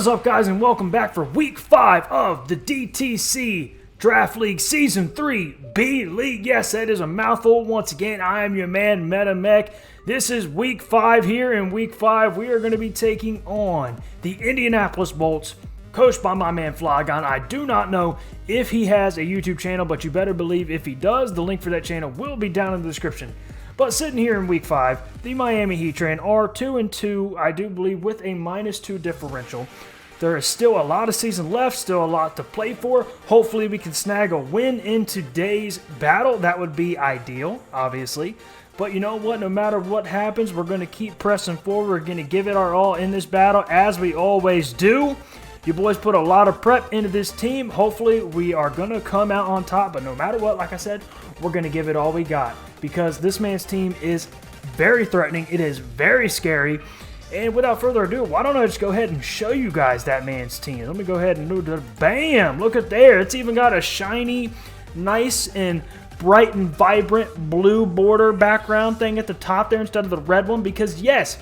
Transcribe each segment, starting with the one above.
What is up, guys, and welcome back for Week 5 of the DTC Draft League Season 3 B League. Yes, that is a mouthful. Once again, I am your man, MetaMech. This is Week 5 here. In Week 5, we are going to be taking on the Indianapolis Bolts, coached by my man Flygon. I do not know if he has a YouTube channel, but you better believe if he does, the link for that channel will be down in the description. But sitting here in Week 5, the Miami Heatran are 2-2, I do believe, with a -2 differential. There is still a lot of season left, still a lot to play for. Hopefully we can snag a win in today's battle. That would be ideal, obviously. But you know what? No matter what happens, we're going to keep pressing forward. We're going to give it our all in this battle, as we always do. You boys put a lot of prep into this team. Hopefully we are going to come out on top. But no matter what, like I said, we're going to give it all we got. Because this man's team is very threatening. It is very scary. And without further ado, why don't I just go ahead and show you guys that man's team. Let me go ahead and do the bam. Look at there. It's even got a shiny, nice and bright and vibrant blue border background thing at the top there instead of the red one. Because yes,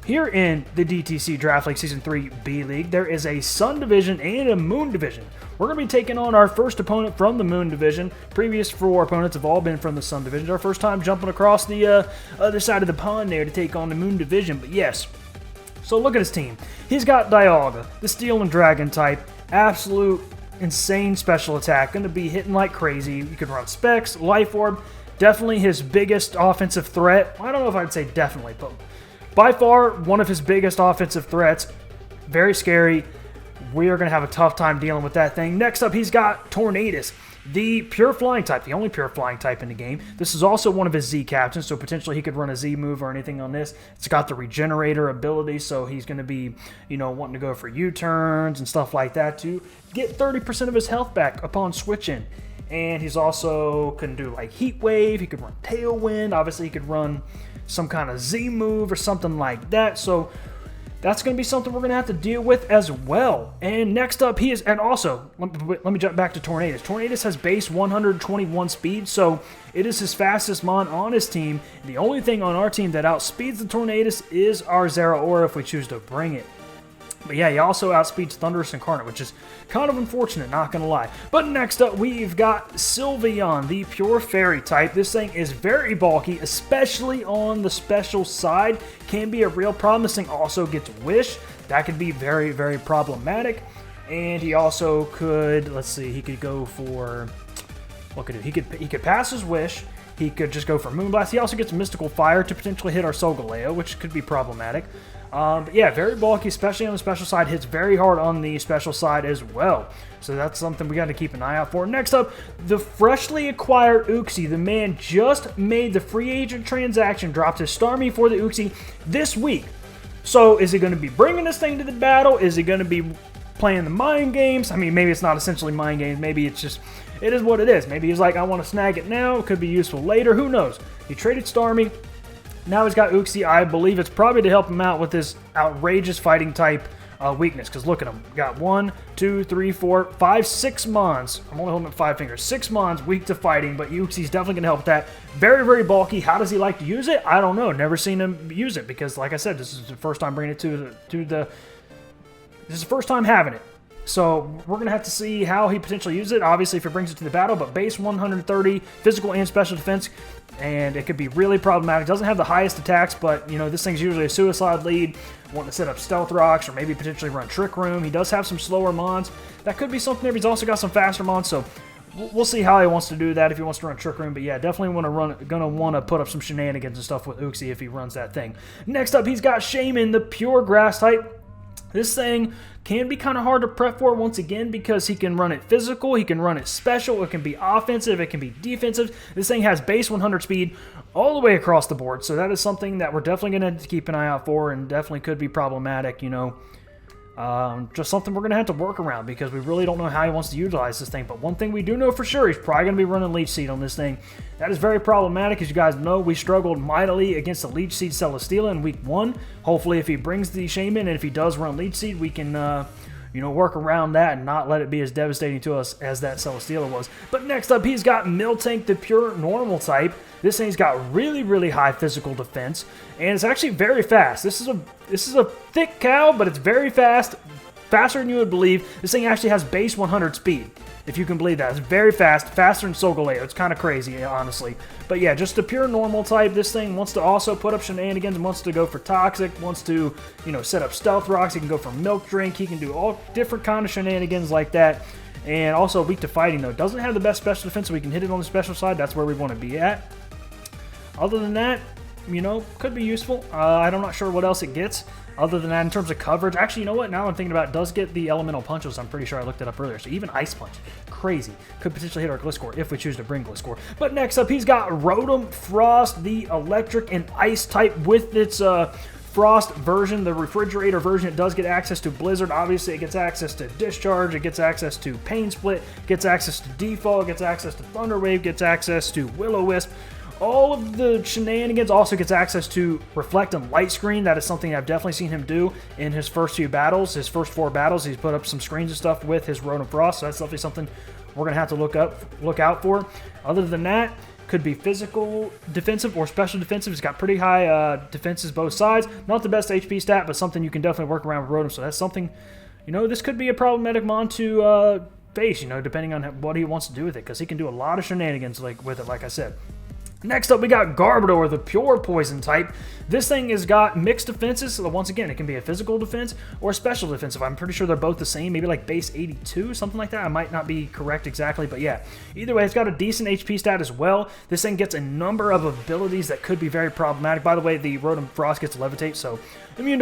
here in the DTC Draft League Season 3 B League, there is a Sun Division and a Moon Division. We're going to be taking on our first opponent from the Moon Division. Previous 4 opponents have all been from the Sun Division. Our first time jumping across the other side of the pond there to take on the Moon Division. But yes, so look at his team. He's got Dialga, the Steel and Dragon type. Absolute insane special attack. Going to be hitting like crazy. You can run Specs, Life Orb. Definitely his biggest offensive threat. I don't know if I'd say definitely, but by far one of his biggest offensive threats. Very scary. We are going to have a tough time dealing with that thing. Next up, he's got Tornadus, the pure flying type, the only pure flying type in the game. This is also one of his Z captains, so potentially he could run a Z move or anything on this. It's got the regenerator ability, so he's going to be, wanting to go for U-turns and stuff like that to get 30% of his health back upon switching. And he's also can do like Heat Wave. He could run Tailwind. Obviously, he could run some kind of Z move or something like that. So that's going to be something we're going to have to deal with as well. And next up, he is, and also, let me jump back to Tornadus. Tornadus has base 121 speed, so it is his fastest mon on his team. The only thing on our team that outspeeds the Tornadus is our Zeraora if we choose to bring it. But yeah, he also outspeeds Thunderous Incarnate, which is kind of unfortunate, not going to lie. But next up, we've got Sylveon, the pure fairy type. This thing is very bulky, especially on the special side. Can be a real problem. This thing also gets Wish. That could be very, very problematic. And he also could, let's see, he could go for, what could he could pass his Wish. He could just go for Moonblast. He also gets Mystical Fire to potentially hit our Solgaleo, which could be problematic. But yeah, very bulky, especially on the special side. Hits very hard on the special side as well. So that's something we got to keep an eye out for. Next up, the freshly acquired Uxie. The man just made the free agent transaction, dropped his Starmie for the Uxie this week. So is he going to be bringing this thing to the battle? Is he going to be playing the mind games? I mean, maybe it's not essentially mind games. Maybe it's just, it is what it is. Maybe he's like, I want to snag it now. It could be useful later. Who knows? He traded Starmie. Now he's got Uxie. I believe it's probably to help him out with his outrageous fighting type weakness. Because look at him. Got 1, 2, 3, 4, 5, 6 mons. I'm only holding up 5 fingers. 6 mons weak to fighting, but Uxie's definitely going to help with that. Very, very bulky. How does he like to use it? I don't know. Never seen him use it because, like I said, this is the first time bringing it this is the first time having it. So we're going to have to see how he potentially uses it, obviously, if he brings it to the battle. But base 130, physical and special defense, and it could be really problematic. Doesn't have the highest attacks, but, this thing's usually a suicide lead, wanting to set up Stealth Rocks or maybe potentially run Trick Room. He does have some slower mons. That could be something there, but he's also got some faster mons, so we'll see how he wants to do that if he wants to run Trick Room. But yeah, definitely gonna want to put up some shenanigans and stuff with Uxie if he runs that thing. Next up, he's got Shaymin, the pure grass type. This thing can be kind of hard to prep for once again because he can run it physical, he can run it special, it can be offensive, it can be defensive. This thing has base 100 speed all the way across the board, so that is something that we're definitely going to have to keep an eye out for and definitely could be problematic, Just something we're going to have to work around because we really don't know how he wants to utilize this thing. But one thing we do know for sure, he's probably going to be running Leech Seed on this thing. That is very problematic. As you guys know, we struggled mightily against the Leech Seed Celesteela in Week 1. Hopefully, if he brings the Shaymin and if he does run Leech Seed, we can work around that and not let it be as devastating to us as that Celesteela was. But next up, he's got Miltank, the pure normal type. This thing's got really, really high physical defense, and it's actually very fast. This is a thick cow, but it's very fast, faster than you would believe. This thing actually has base 100 speed, if you can believe that. It's very fast, faster than Solgaleo. It's kind of crazy, honestly. But yeah, just a pure normal type. This thing wants to also put up shenanigans, wants to go for toxic, wants to, you know, set up stealth rocks. He can go for milk drink. He can do all different kind of shenanigans like that. And also weak to fighting, though. Doesn't have the best special defense, so we can hit it on the special side. That's where we want to be at. Other than that, you know, could be useful. I'm not sure what else it gets. Other than that, in terms of coverage, actually, you know what? Now I'm thinking about it, does get the elemental punches. I'm pretty sure I looked it up earlier. So even Ice Punch, crazy. Could potentially hit our Gliscor if we choose to bring Gliscor. But next up, he's got Rotom Frost, the electric and ice type with its Frost version, the refrigerator version. It does get access to Blizzard. Obviously, it gets access to Discharge. It gets access to Pain Split. Gets access to Default. Gets access to Thunder Wave. Gets access to Will-O-Wisp. All of the shenanigans. Also gets access to Reflect and Light Screen. That is something I've definitely seen him do in his first few battles. His first 4 battles, he's put up some screens and stuff with his Rotom Frost. So that's definitely something we're going to have to look out for. Other than that, could be physical defensive or special defensive. He's got pretty high defenses both sides. Not the best HP stat, but something you can definitely work around with Rotom. So that's something, you know, this could be a problematic mon to face, you know, depending on what he wants to do with it, because he can do a lot of shenanigans with it, like I said. Next up, we got Garbodor, the pure poison type. This thing has got mixed defenses, so once again, it can be a physical defense or a special defensive. I'm pretty sure they're both the same, maybe like base 82, something like that. I might not be correct exactly, but yeah. Either way, it's got a decent HP stat as well. This thing gets a number of abilities that could be very problematic. By the way, the Rotom Frost gets Levitate, so immune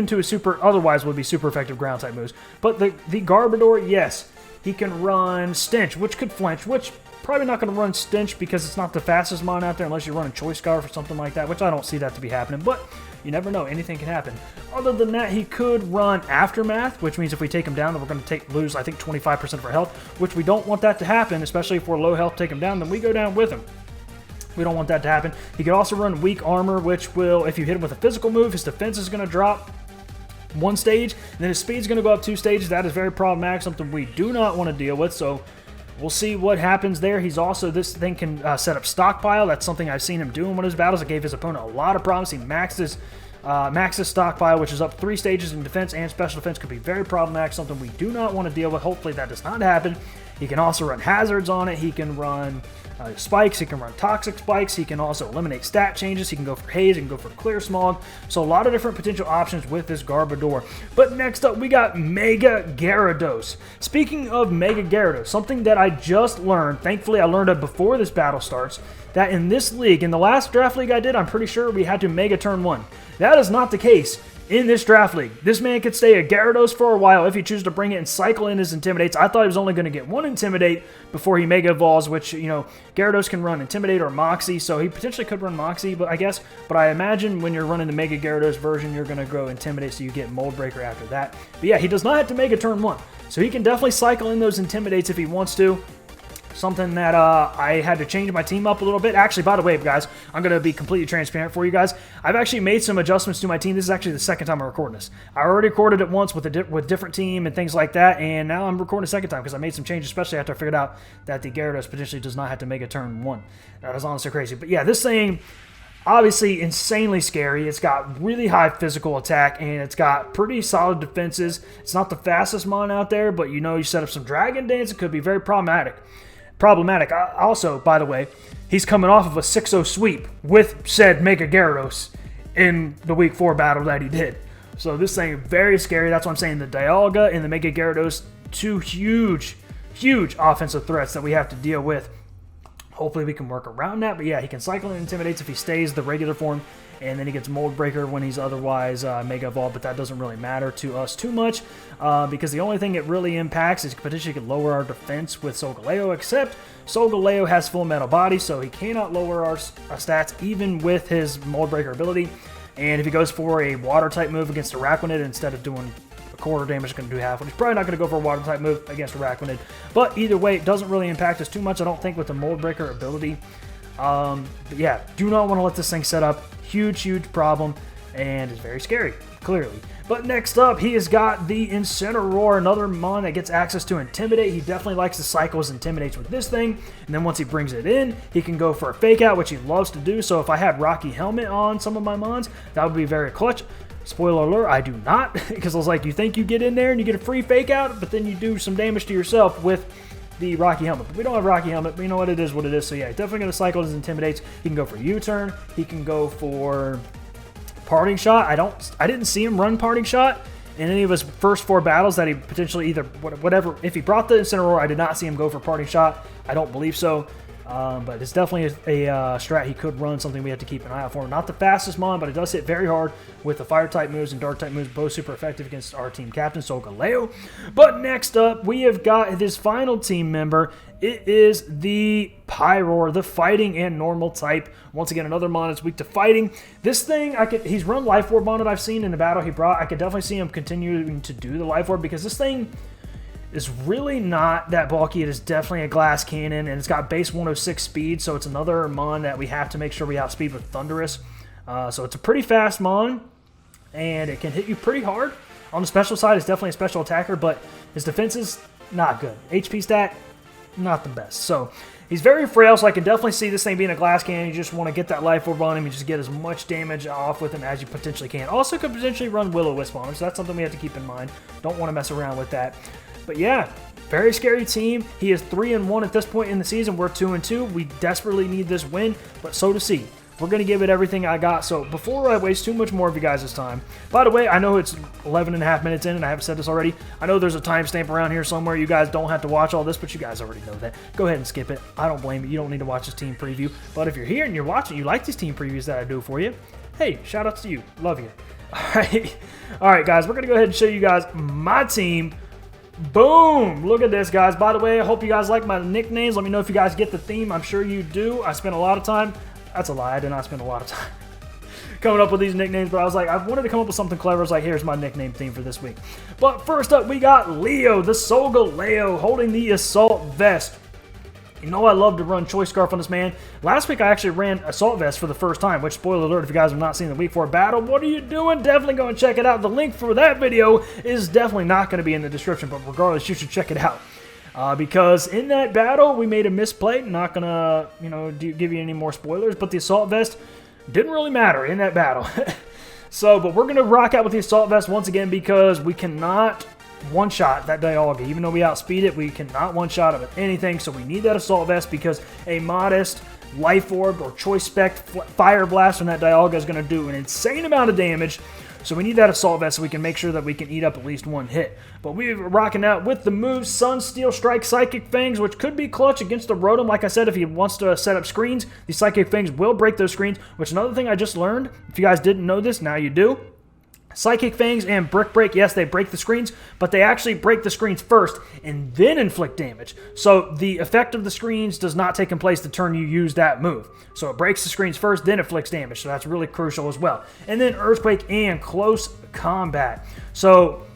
to a super, otherwise would be super effective ground type moves. But the Garbodor, yes, he can run Stench, which could flinch, which probably not going to run Stench because it's not the fastest mon out there unless you're running Choice Scarf or something like that, which I don't see that to be happening, but you never know. Anything can happen. Other than that, he could run Aftermath, which means if we take him down, then we're going to lose, I think, 25% of our health, which we don't want that to happen, especially if we're low health, take him down, then we go down with him. We don't want that to happen. He could also run Weak Armor, which will, if you hit him with a physical move, his defense is going to drop 1 stage, and then his speed's going to go up 2 stages. That is very problematic, something we do not want to deal with, so we'll see what happens there. He's also, this thing can set up Stockpile. That's something I've seen him do in one of his battles. It gave his opponent a lot of problems. He maxed his Stockpile, which is up 3 stages in defense and special defense. Could be very problematic, something we do not want to deal with. Hopefully that does not happen. He can also run Hazards on it. He can run Spikes. He can run Toxic Spikes. He can also eliminate stat changes. He can go for Haze. He can go for Clear Smog. So a lot of different potential options with this Garbodor. But next up, we got Mega Gyarados. Speaking of Mega Gyarados, something that I just learned, thankfully I learned it before this battle starts, that in this league, in the last draft league I did, I'm pretty sure we had to Mega Turn 1. That is not the case in this draft league. This man could stay a Gyarados for a while if he chooses to bring it and cycle in his Intimidates. I thought he was only going to get 1 Intimidate before he Mega Evolves, which, you know, Gyarados can run Intimidate or Moxie, so he potentially could run Moxie, but I imagine when you're running the Mega Gyarados version, you're going to go Intimidate, so you get Mold Breaker after that. But yeah, he does not have to Mega Turn 1, so he can definitely cycle in those Intimidates if he wants to. Something that I had to change my team up a little bit. Actually, by the way, guys, I'm going to be completely transparent for you guys. I've actually made some adjustments to my team. This is actually the second time I'm recording this. I already recorded it once with a different team and things like that, and now I'm recording a second time because I made some changes, especially after I figured out that the Gyarados potentially does not have to Mega Turn 1. That is honestly crazy. But yeah, this thing, obviously insanely scary. It's got really high physical attack, and it's got pretty solid defenses. It's not the fastest mon out there, but you know, you set up some Dragon Dance, it could be very problematic. Also, by the way, he's coming off of a 6-0 sweep with said Mega Gyarados in the Week 4 battle that he did. So this thing is very scary. That's what I'm saying. The Dialga and the Mega Gyarados, 2 huge offensive threats that we have to deal with. Hopefully we can work around that. But yeah, he can cycle and Intimidates if he stays the regular form, and then he gets Mold Breaker when he's otherwise Mega Evolved, but that doesn't really matter to us too much because the only thing it really impacts is potentially could lower our defense with Solgaleo, except Solgaleo has Full Metal Body, so he cannot lower our stats even with his Mold Breaker ability. And if he goes for a Water-type move against Araquanid instead of doing a quarter damage, it's going to do half, which he's probably not going to go for a Water-type move against Araquanid. But either way, it doesn't really impact us too much, I don't think, with the Mold Breaker ability. But yeah, do not want to let this thing set up. Huge problem, and it's very scary, clearly. But next up, he has got the Incineroar, another mon that gets access to Intimidate. He definitely likes to cycle his Intimidates with this thing, and then once he brings it in, he can go for a Fake Out, which he loves to do. So if I had Rocky Helmet on some of my mons, that would be very clutch. Spoiler alert, I do not, because I was like, you think you get in there and you get a free fake out, but then you do some damage to yourself with the Rocky Helmet. But we don't have Rocky Helmet, but you know what, it is what it is. So yeah, definitely going to cycle his Intimidates. He can go for U-turn. He can go for Parting Shot. I didn't see him run Parting Shot in any of his first 4 battles that he potentially either, whatever, if he brought the Incineroar, I did not see him go for Parting Shot. I don't believe so. But it's definitely a strat he could run, something we have to keep an eye out for. Not the fastest mon, but it does hit very hard with the Fire-type moves and Dark-type moves, both super effective against our team captain, Solgaleo. But next up, we have got his final team member. It is the Pyroar, the fighting and normal type. Once again, another mon that's weak to fighting. This thing, he's run Life Orb on it, I've seen in the battle he brought. I could definitely see him continuing to do the Life Orb, because this thing is really not that bulky. It is definitely a glass cannon, and it's got base 106 speed, so it's another mon that we have to make sure we outspeed with Thunderous. So it's a pretty fast mon, and it can hit you pretty hard. On the special side, it's definitely a special attacker, but his defense is not good. HP stat, not the best. So he's very frail, so I can definitely see this thing being a glass cannon. You just want to get that Life Orb on him and just get as much damage off with him as you potentially can. Also could potentially run Will-O-Wisp on him, so that's something we have to keep in mind. Don't want to mess around with that. But yeah, very scary team. He is 3-1 at this point in the season. We're 2-2. We desperately need this win, but so does he. We're going to give it everything I got. So before I waste too much more of you guys' time, by the way, I know it's 11 and a half minutes in, and I haven't said this already. I know there's a timestamp around here somewhere. You guys don't have to watch all this, but you guys already know that. Go ahead and skip it. I don't blame you. You don't need to watch this team preview. But if you're here and you're watching, you like these team previews that I do for you, hey, shout out to you. Love you. All right, guys, we're going to go ahead and show you guys my team. Boom! Look at this, guys. By the way, I hope you guys like my nicknames. Let me know if you guys get the theme. I'm sure you do. I spent a lot of time. That's a lie. I did not spend a lot of time coming up with these nicknames, but I was like, I wanted to come up with something clever. I was like, here's my nickname theme for this week. But first up, we got Leo, the Solgaleo, holding the Assault Vest. You know I love to run Choice Scarf on this man. Last week I actually ran Assault Vest for the first time, which, spoiler alert, if you guys have not seen the Week 4 battle, what are you doing? Definitely go and check it out. The link for that video is definitely not going to be in the description, but regardless, you should check it out. Because in that battle, we made a misplay. Not going to, give you any more spoilers, but the Assault Vest didn't really matter in that battle. But we're going to rock out with the Assault Vest once again because we cannot one-shot that Dialga. Even though we outspeed it, we cannot one-shot it with anything, so we need that Assault Vest because a modest Life Orb or Choice Spec Fire Blast from that Dialga is going to do an insane amount of damage. So we need that Assault Vest so we can make sure that we can eat up at least one hit. But we're rocking out with the moves Sun, Steel, Strike, Psychic Fangs, which could be clutch against the Rotom. Like I said, if he wants to set up screens, these Psychic Fangs will break those screens, which another thing I just learned, if you guys didn't know this, now you do. Psychic Fangs and Brick Break, yes, they break the screens, but they actually break the screens first and then inflict damage. So the effect of the screens does not take in place the turn you use that move. So it breaks the screens first, then inflicts damage. So that's really crucial as well. And then Earthquake and Close Combat. So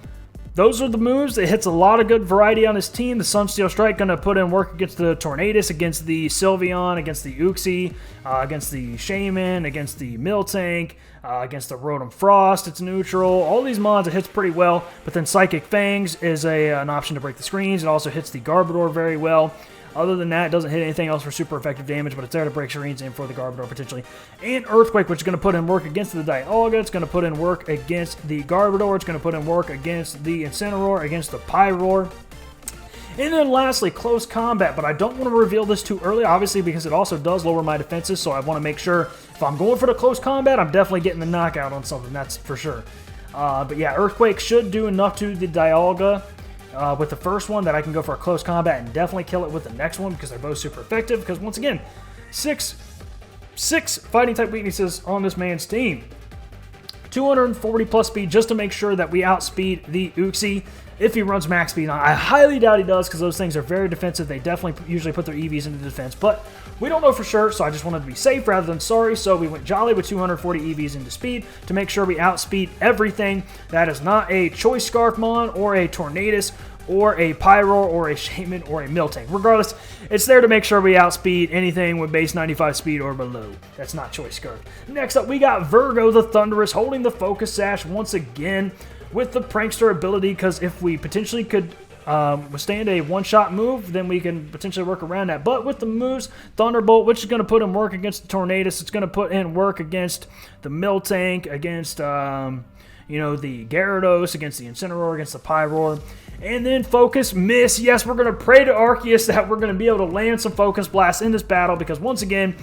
those are the moves. It hits a lot of good variety on his team. The Sunsteel Strike going to put in work against the Tornadus, against the Sylveon, against the Uxie, against the Shaymin, against the Miltank, against the Rotom Frost. It's neutral. All these mods it hits pretty well. But then Psychic Fangs is an option to break the screens. It also hits the Garbodor very well. Other than that, it doesn't hit anything else for super effective damage, but it's there to break screens and for the Garbodor potentially. And Earthquake, which is going to put in work against the Dialga. It's going to put in work against the Garbodor. It's going to put in work against the Incineroar, against the Pyroar. And then lastly, Close Combat, but I don't want to reveal this too early, obviously, because it also does lower my defenses, so I want to make sure if I'm going for the Close Combat, I'm definitely getting the knockout on something, that's for sure. But yeah, Earthquake should do enough to the Dialga with the first one that I can go for a Close Combat and definitely kill it with the next one because they're both super effective, because once again, six fighting type weaknesses on this man's team. 240 plus speed just to make sure that we outspeed the Uxie if he runs max speed. I highly doubt he does because those things are very defensive. They definitely usually put their EVs into defense, but we don't know for sure, so I just wanted to be safe rather than sorry. So we went jolly with 240 EVs into speed to make sure we outspeed everything. That is not a Choice Scarf Mon or a Tornadus or a Pyroar or a Shaymin or a Miltank. Regardless, it's there to make sure we outspeed anything with base 95 speed or below. That's not Choice Scarf. Next up, we got Virgo the Thunderous holding the Focus Sash once again with the Prankster ability, because if we potentially could withstand a one-shot move, then we can potentially work around that. But with the moves, Thunderbolt, which is going to put in work against the Tornadus, it's going to put in work against the Miltank, against the Gyarados, against the Incineroar, against the Pyroar. And then Focus Miss. Yes, we're going to pray to Arceus that we're going to be able to land some Focus Blast in this battle, because once again,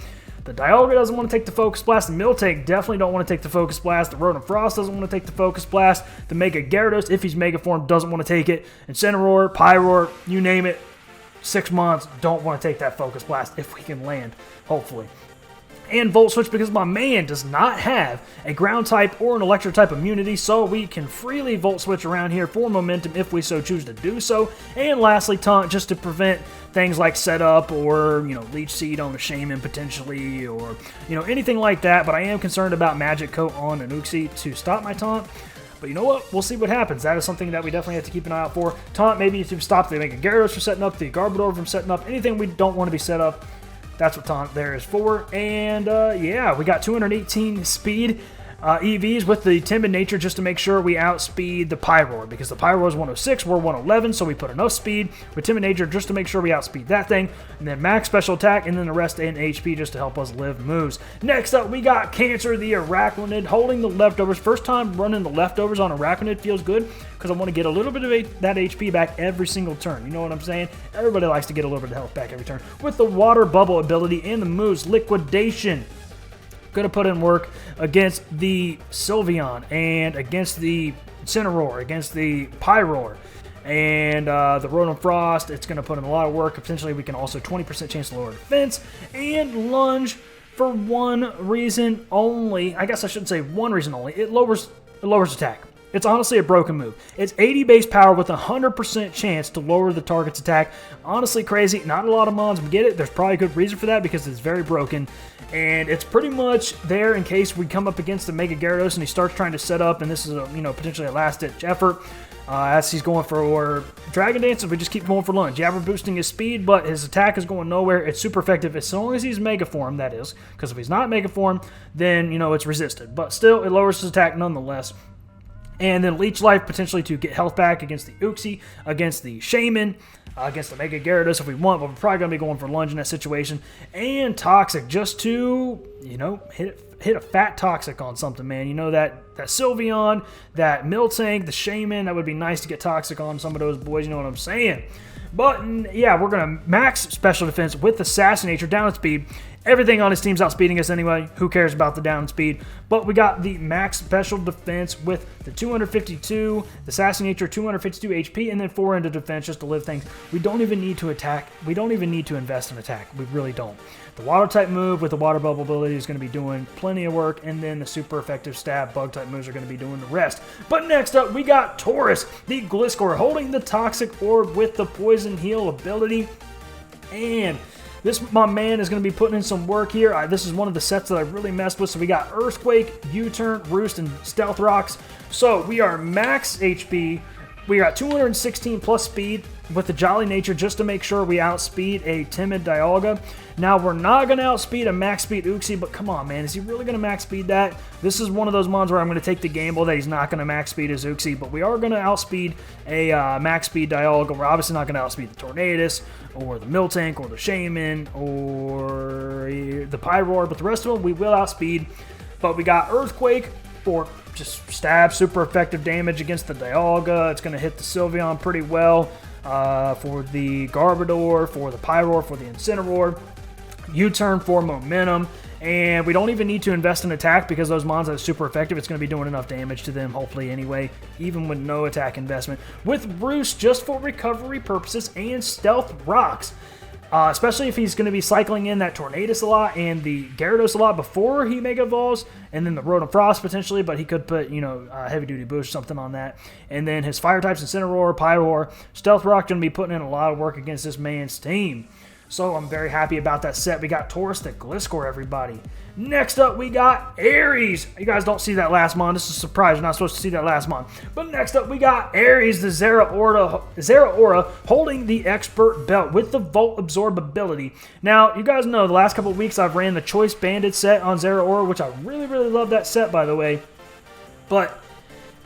the Dialga doesn't want to take the Focus Blast. The Miltank definitely don't want to take the Focus Blast. The Rotom Frost doesn't want to take the Focus Blast. The Mega Gyarados, if he's Mega Form, doesn't want to take it. Incineroar, Pyroar, you name it, 6 months, don't want to take that Focus Blast if we can land, hopefully. And Volt Switch, because my man does not have a ground type or an electric type immunity, so we can freely Volt Switch around here for momentum if we so choose to do so. And lastly, Taunt, just to prevent things like setup or, Leech Seed on a Shaymin potentially, or, anything like that. But I am concerned about Magic Coat on an Uxie to stop my Taunt. But you know what? We'll see what happens. That is something that we definitely have to keep an eye out for. Taunt maybe to stop the Mega Gyarados from setting up, the Garbodor from setting up, anything we don't want to be set up. That's what Taunt there is for. And yeah, we got 218 speed EVs with the Timid Nature just to make sure we outspeed the Pyroar, because the Pyroar is 106, we're 111, so we put enough speed with Timid Nature just to make sure we outspeed that thing. And then max special attack, and then the rest in HP just to help us live moves. Next up, we got Cancer the Arachnid holding the leftovers. First time running the leftovers on Arachnid feels good, because I want to get a little bit of that HP back every single turn. You know what I'm saying? Everybody likes to get a little bit of health back every turn. With the Water Bubble ability and the moves, Liquidation. Going to put in work against the Sylveon and against the Incineroar, against the Pyroar, and the Rotom Frost. It's going to put in a lot of work. Potentially, we can also 20% chance to lower defense and Lunge for one reason only. I guess I shouldn't say one reason only. It lowers attack. It's honestly a broken move. It's 80 base power with 100% chance to lower the target's attack. Honestly crazy. Not a lot of mons would get it. There's probably a good reason for that, because it's very broken. And it's pretty much there in case we come up against the Mega Gyarados and he starts trying to set up, and this is a, potentially a last-ditch effort. As he's going for Dragon Dance, if we just keep going for Lunge. Yeah, we're boosting his speed, but his attack is going nowhere. It's super effective as long as he's Mega Form, that is. Because if he's not Mega Form, then, it's resisted. But still, it lowers his attack nonetheless. And then Leech Life potentially to get health back against the Uxie, against the Shaymin, against the Mega Gyarados if we want, but we're probably going to be going for Lunge in that situation. And Toxic, just to, hit a fat Toxic on something, man. That Sylveon, that Miltank, the Shaymin, that would be nice to get Toxic on some of those boys, you know what I'm saying? But, yeah, we're going to max special defense with Assassinator, down at speed. Everything on his team's outspeeding us anyway. Who cares about the down speed? But we got the max special defense with the 252, the Assassinator 252 HP, and then 4 into defense just to live things. We don't even need to attack. We don't even need to invest in attack. We really don't. The Water type move with the Water Bubble ability is going to be doing plenty of work, and then the super effective stab Bug type moves are going to be doing the rest. But next up, we got Taurus, the Gliscor, holding the Toxic Orb with the Poison Heal ability. And my man is going to be putting in some work here. This is one of the sets that I really messed with. So we got Earthquake, U-Turn, Roost, and Stealth Rocks. So we are max HP. We got 216 plus speed with the Jolly Nature just to make sure we outspeed a timid Dialga. Now, we're not going to outspeed a max speed Uxie, but come on, man. Is he really going to max speed that? This is one of those mons where I'm going to take the gamble that he's not going to max speed his Uxie, but we are going to outspeed a max speed Dialga. We're obviously not going to outspeed the Tornadus or the Miltank or the Shaymin or the Pyroar, but the rest of them we will outspeed. But we got Earthquake for just stab, super effective damage against the Dialga. It's going to hit the Sylveon pretty well. For the Garbodor, for the Pyroar, for the Incineroar. U-turn for momentum. And we don't even need to invest in attack because those mons are super effective. It's going to be doing enough damage to them, hopefully, anyway, even with no attack investment. With Roost, just for recovery purposes, and Stealth Rocks. Especially if he's going to be cycling in that Tornadus a lot and the Gyarados a lot before he Mega Evolves, and then the Rotom Frost potentially, but he could put, Heavy Duty Boost, something on that. And then his Fire types, Incineroar, Pyroar, Stealth Rock going to be putting in a lot of work against this man's team. So I'm very happy about that set. We got Taurus the Gliscor, everybody. Next up, we got Aries. You guys don't see that last mon. This is a surprise. You're not supposed to see that last mon. But next up, we got Aries, the Zeraora, holding the Expert Belt with the Volt Absorb ability. Now, you guys know the last couple of weeks I've ran the Choice Banded set on Zeraora, which I really, really love that set, by the way. But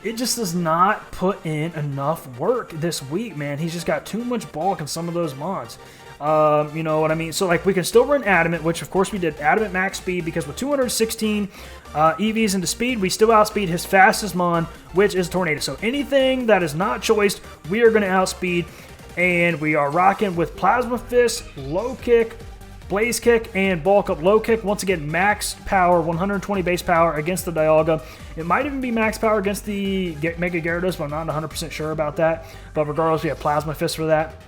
it just does not put in enough work this week, man. He's just got too much bulk in some of those mons. You know what I mean? So, like, we can still run Adamant, which, of course, we did Adamant max speed because with 216 EVs into speed, we still outspeed his fastest mon, which is Tornado. So, anything that is not choiced, we are going to outspeed. And we are rocking with Plasma Fist, Low Kick, Blaze Kick, and Bulk Up Low Kick. Once again, max power, 120 base power against the Dialga. It might even be max power against the Mega Gyarados, but I'm not 100% sure about that. But regardless, we have Plasma Fist for that.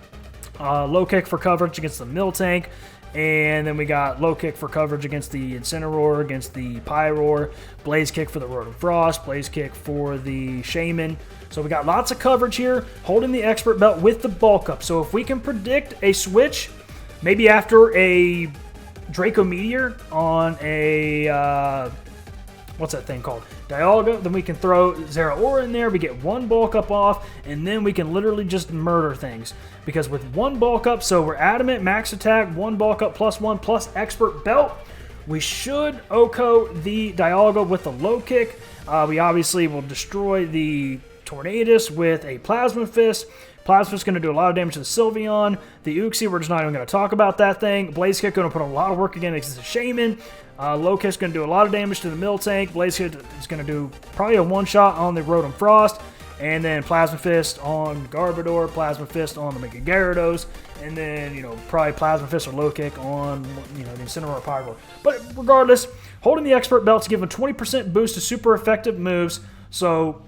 Low Kick for coverage against the Miltank. And then we got Low Kick for coverage against the Incineroar, against the Pyroar. Blaze Kick for the Rotom Frost. Blaze Kick for the Shaymin. So we got lots of coverage here, holding the Expert Belt with the Bulk Up. So if we can predict a switch, maybe after a Draco Meteor on a, what's that thing called? Dialga, then we can throw Zeraora in there, we get one Bulk Up off, and then we can literally just murder things. Because with one Bulk Up, so we're Adamant, max attack, one Bulk Up +1 plus Expert Belt, we should OHKO the Dialga with the Low Kick. We obviously will destroy the Tornadus with a Plasma Fist. Plasma Fist is going to do a lot of damage to the Sylveon. The Uxie, we're just not even going to talk about that thing. Blaze Kick going to put a lot of work again against the Shaymin. Low Kick is going to do a lot of damage to the Miltank. Blaze Kick is going to do probably a one-shot on the Rotom Frost. And then Plasma Fist on Garbodor, Plasma Fist on the Mega Gyarados, and then, you know, probably Plasma Fist or Low Kick on, you know, the Incineroar Pyroar. But regardless, holding the Expert Belt to give him 20% boost to super effective moves. So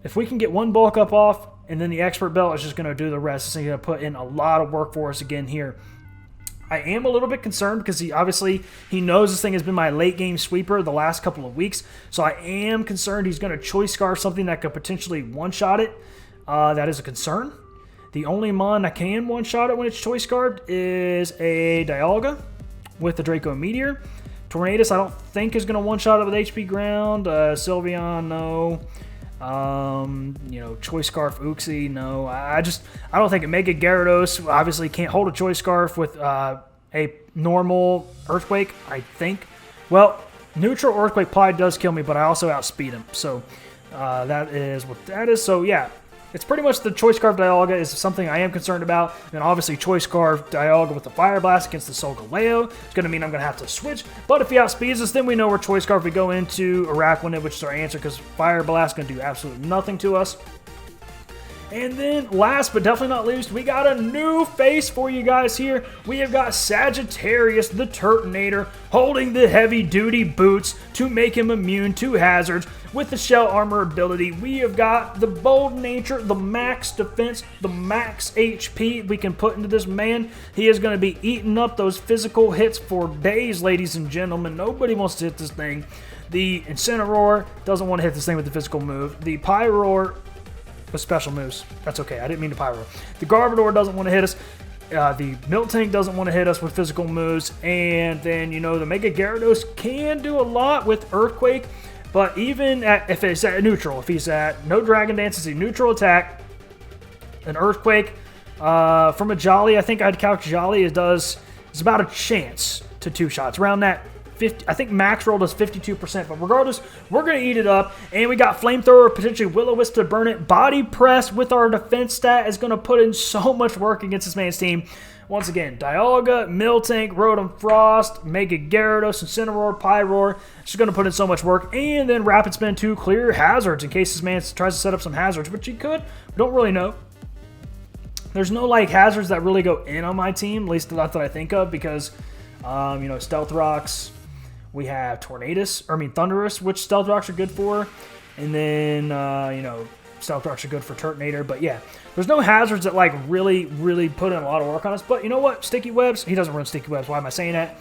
if we can get one Bulk Up off, and then the Expert Belt is just going to do the rest. It's going to put in a lot of work for us again here. I am a little bit concerned because he knows this thing has been my late game sweeper the last couple of weeks. So I am concerned he's going to Choice Scarf something that could potentially one-shot it. That is a concern. The only mon that can one-shot it when it's Choice Scarfed is a Dialga with the Draco Meteor. Tornadus I don't think is going to one-shot it with HP Ground. Sylveon, no. You know, Choice Scarf Uxie, no. I don't think it. Mega Gyarados obviously can't hold a Choice Scarf with a normal Earthquake, I think. Well, neutral Earthquake probably does kill me, but I also outspeed him. So that is what that is. So yeah, it's pretty much the Choice Scarf Dialga is something I am concerned about. And obviously Choice Scarf Dialga with the Fire Blast against the Solgaleo. It's going to mean I'm going to have to switch. But if he outspeeds us, then we know where Choice Scarf we go into Araquanid, which is our answer because Fire Blast is going to do absolutely nothing to us. And then last but definitely not least, we got a new face for you guys here. We have got Sagittarius the Turtonator holding the heavy duty boots to make him immune to hazards. With the Shell Armor ability, we have got the Bold Nature, the max defense, the max HP we can put into this man. He is going to be eating up those physical hits for days, ladies and gentlemen. Nobody wants to hit this thing. The Incineroar doesn't want to hit this thing with the physical move. The Pyroar with special moves. That's okay. I didn't mean to Pyro. The Garbodor doesn't want to hit us. The Miltank doesn't want to hit us with physical moves. And then, you know, the Mega Gyarados can do a lot with Earthquake. But even if it's at neutral, if he's at no Dragon Dance, it's a neutral attack. An Earthquake from a Jolly, I think I'd couch Jolly. It's about a chance to two shots. Around that 50, I think max roll does 52%, but regardless, we're going to eat it up. And we got Flamethrower, potentially Will-O-Wisp to burn it. Body Press with our defense stat is going to put in so much work against this man's team. Once again, Dialga, Miltank, Rotom Frost, Mega Gyarados, Incineroar, Pyroar. It's going to put in so much work. And then Rapid Spin to clear hazards in case this man tries to set up some hazards, which he could. We don't really know. There's no like hazards that really go in on my team, at least not that I think of, because you know, Stealth Rocks. We have Thunderous, which Stealth Rocks are good for. And then, you know, Stealth Rocks are good for Turtonator. But yeah, there's no hazards that, like, really put in a lot of work on us. But you know what? Sticky Webs. He doesn't run Sticky Webs. Why am I saying that?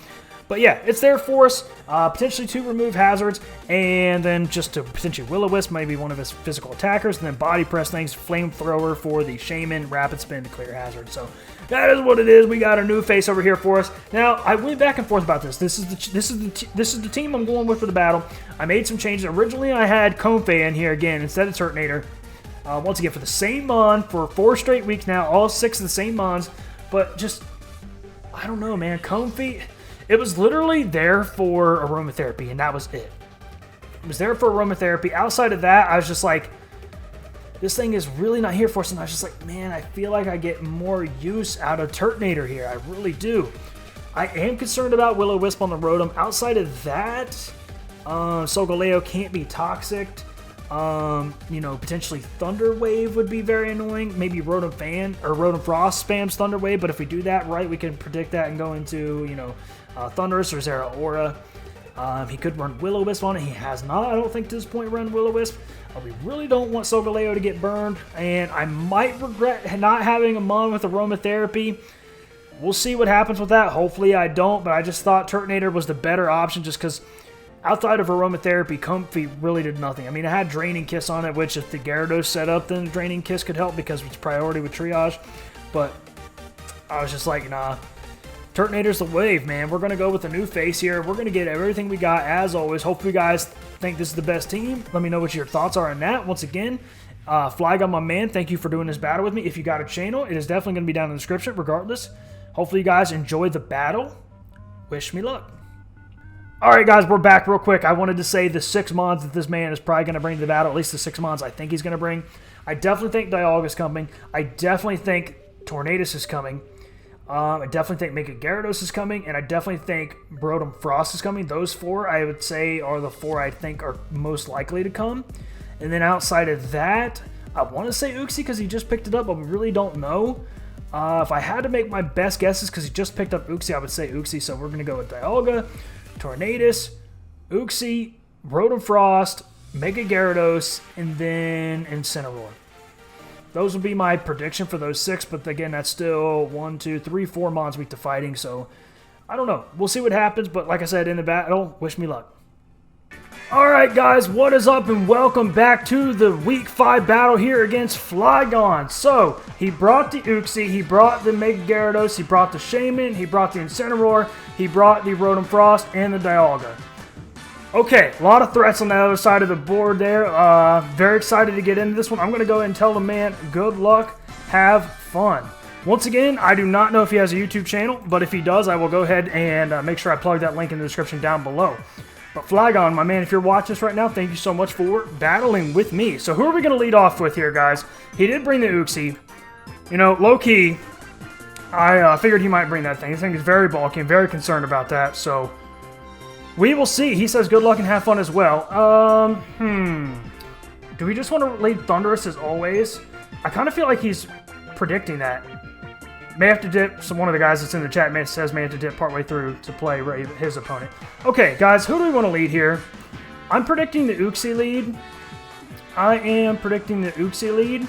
But yeah, it's there for us, potentially to remove hazards, and then just to potentially Will-O-Wisp, maybe one of his physical attackers, and then Body Press things, Flamethrower for the Shaymin, Rapid Spin to clear hazards. So that is what it is. We got a new face over here for us. Now, I went back and forth about this. This is the team I'm going with for the battle. I made some changes. Originally, I had Comfey in here again instead of Turtonator. Once again, for the same mon for 4 straight weeks now, all 6 of the same mons, but just, I don't know, man. Comfey, it was literally there for aromatherapy, and that was it. It was there for aromatherapy. Outside of that, I was just like, this thing is really not here for us. And I was just like, man, I feel like I get more use out of Turtonator here. I really do. I am concerned about Will-O-Wisp on the Rotom. Outside of that, Solgaleo can't be toxic. You know, potentially Thunder Wave would be very annoying. Maybe Rotom Frost spams Thunder Wave, but if we do that right, we can predict that and go into, you know, Thundurus or Zeraora. He could run Will-O-Wisp on it. He has not, I don't think, to this point, run Will-O-Wisp. We really don't want Solgaleo to get burned, and I might regret not having him on with Aromatherapy. We'll see what happens with that. Hopefully I don't, but I just thought Turtonator was the better option just because outside of Aromatherapy, Comfey really did nothing. I mean, it had Draining Kiss on it, which if the Gyarados set up, then Draining Kiss could help because it's priority with Triage. But I was just like, nah. Turtonator's the wave, man. We're going to go with a new face here. We're going to get everything we got, as always. Hopefully you guys think this is the best team. Let me know what your thoughts are on that. Once again, Flygon, my man, thank you for doing this battle with me. If you got a channel, it is definitely going to be down in the description regardless. Hopefully you guys enjoyed the battle. Wish me luck. Alright guys, we're back real quick. I wanted to say the 6 mons that this man is probably going to bring to the battle, at least the 6 mons I think he's going to bring. I definitely think Dialga is coming. I definitely think Tornadus is coming. I definitely think Mega Gyarados is coming, and I definitely think Rotom Frost is coming. Those 4, I would say, are the 4 I think are most likely to come. And then outside of that, I want to say Uxie because he just picked it up, but we really don't know. If I had to make my best guesses, because he just picked up Uxie, I would say Uxie. So we're going to go with Dialga, Tornadus, Uxie, Rotom Frost, Mega Gyarados, and then Incineroar. Those would be my prediction for those 6, but again, that's still 1, 2, 3, 4 mons week to fighting, so I don't know. We'll see what happens, but like I said, in the battle, wish me luck. Alright guys, what is up and welcome back to the Week 5 battle here against Flygon. So, he brought the Uxie, he brought the Mega Gyarados, he brought the Shaymin, he brought the Incineroar, he brought the Rotom Frost, and the Dialga. Okay, a lot of threats on the other side of the board there. Very excited to get into this one. I'm going to go ahead and tell the man, good luck, have fun. Once again, I do not know if he has a YouTube channel, but if he does, I will go ahead and make sure I plug that link in the description down below. But Flygon, my man, if you're watching this right now, thank you so much for battling with me. So who are we going to lead off with here, guys? He did bring the Uxie. You know, low-key, I figured he might bring that thing. This thing is very bulky. I'm very concerned about that, so we will see. He says good luck and have fun as well. Do we just want to lead Thundurus as always? I kind of feel like he's predicting that. May have to dip. So one of the guys that's in the chat says may have to dip partway through to play his opponent. Okay, guys, who do we want to lead here? I'm predicting the Uxie lead. I am predicting the Uxie lead.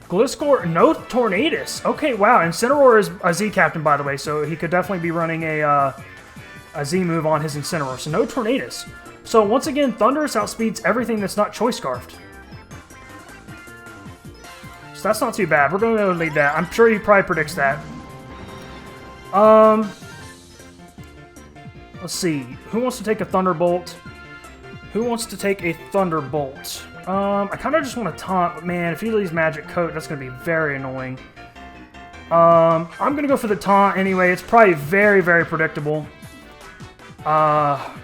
Gliscor, no Tornadus. Okay, wow. Incineroar is a Z captain, by the way, so he could definitely be running a Z move on his Incineroar. So no Tornadus. So once again, Thundurus outspeeds everything that's not Choice Scarfed. So that's not too bad. We're going to lead that. I'm sure he probably predicts that. Let's see. Who wants to take a Thunderbolt? Who wants to take a Thunderbolt? I kind of just want to taunt, but man, if he leaves Magic Coat, that's going to be very annoying. I'm going to go for the taunt anyway. It's probably very, very predictable.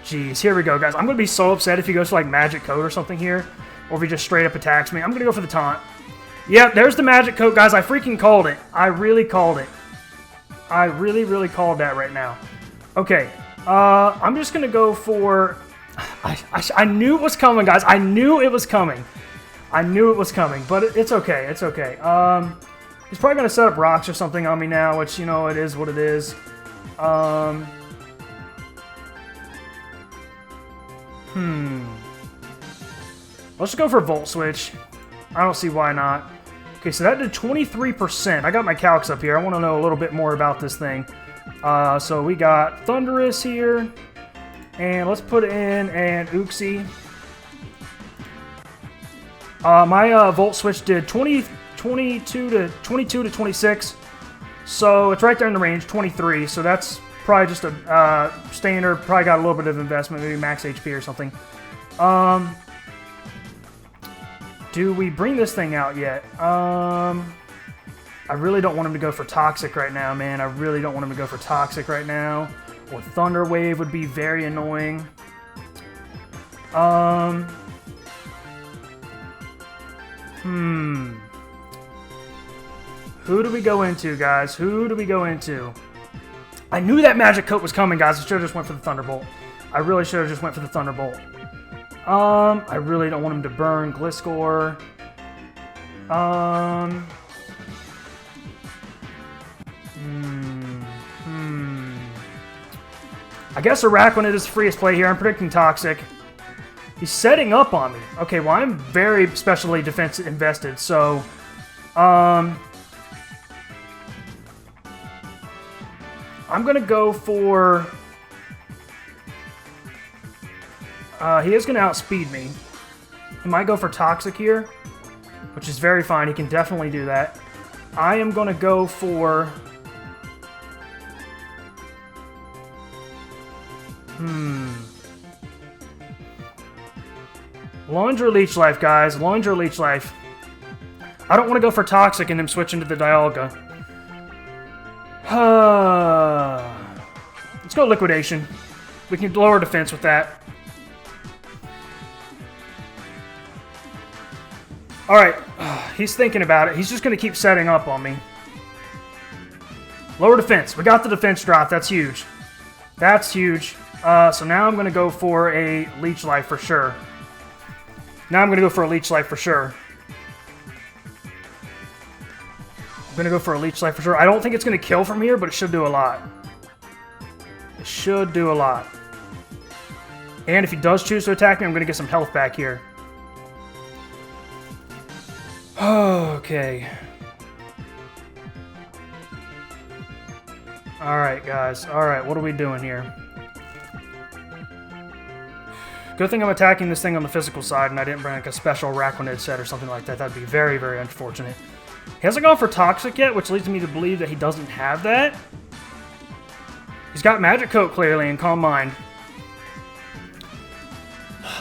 Geez, here we go, guys. I'm going to be so upset if he goes for, like, Magic Coat or something here, or if he just straight up attacks me. I'm going to go for the taunt. Yep, there's the Magic Coat, guys. I freaking called it. I really called it. I really, really called that right now. Okay, I'm just going to go for... I knew it was coming, guys. I knew it was coming. I knew it was coming, but it's okay. It's okay. He's probably going to set up rocks or something on me now, which, you know, it is what it is. Let's go for Volt Switch. I don't see why not. Okay, so that did 23%. I got my calcs up here. I want to know a little bit more about this thing. So we got Thundurus here. And let's put in an Uxie. My Volt Switch did 22 to 26. So it's right there in the range, 23. So that's probably just a standard. Probably got a little bit of investment, maybe max HP or something. Do we bring this thing out yet? I I really don't want him to go for Toxic right now, man. I really don't want him to go for Toxic right now. Or Thunder Wave would be very annoying. Who do we go into, guys? Who do we go into? I knew that Magic Coat was coming, guys. I should have just went for the Thunderbolt. I really should have just went for the Thunderbolt. I really don't want him to burn Gliscor. I guess Araquanid is the freest play here. I'm predicting Toxic. He's setting up on me. Okay, well, I'm very specially defense invested, so... I'm going to go for... he is going to outspeed me. He might go for Toxic here, which is very fine. He can definitely do that. I am going to go for... Leauge or Leech Life, guys. Leauge or Leech Life. I don't want to go for Toxic and him switch into the Dialga. Let's go Liquidation. We can lower defense with that. Alright. He's thinking about it. He's just going to keep setting up on me. Lower defense. We got the defense drop. That's huge. That's huge. So now I'm going to go for a Leech Life for sure. Now I'm going to go for a Leech Life for sure. I'm going to go for a Leech Life for sure. I don't think it's going to kill from here, but it should do a lot. It should do a lot. And if he does choose to attack me, I'm going to get some health back here. Okay. Alright, guys. Alright, what are we doing here? Good thing I'm attacking this thing on the physical side and I didn't bring like a special Araquanid set or something like that. That'd be very, very unfortunate. He hasn't gone for Toxic yet, which leads me to believe that he doesn't have that. He's got Magic Coat clearly and Calm Mind.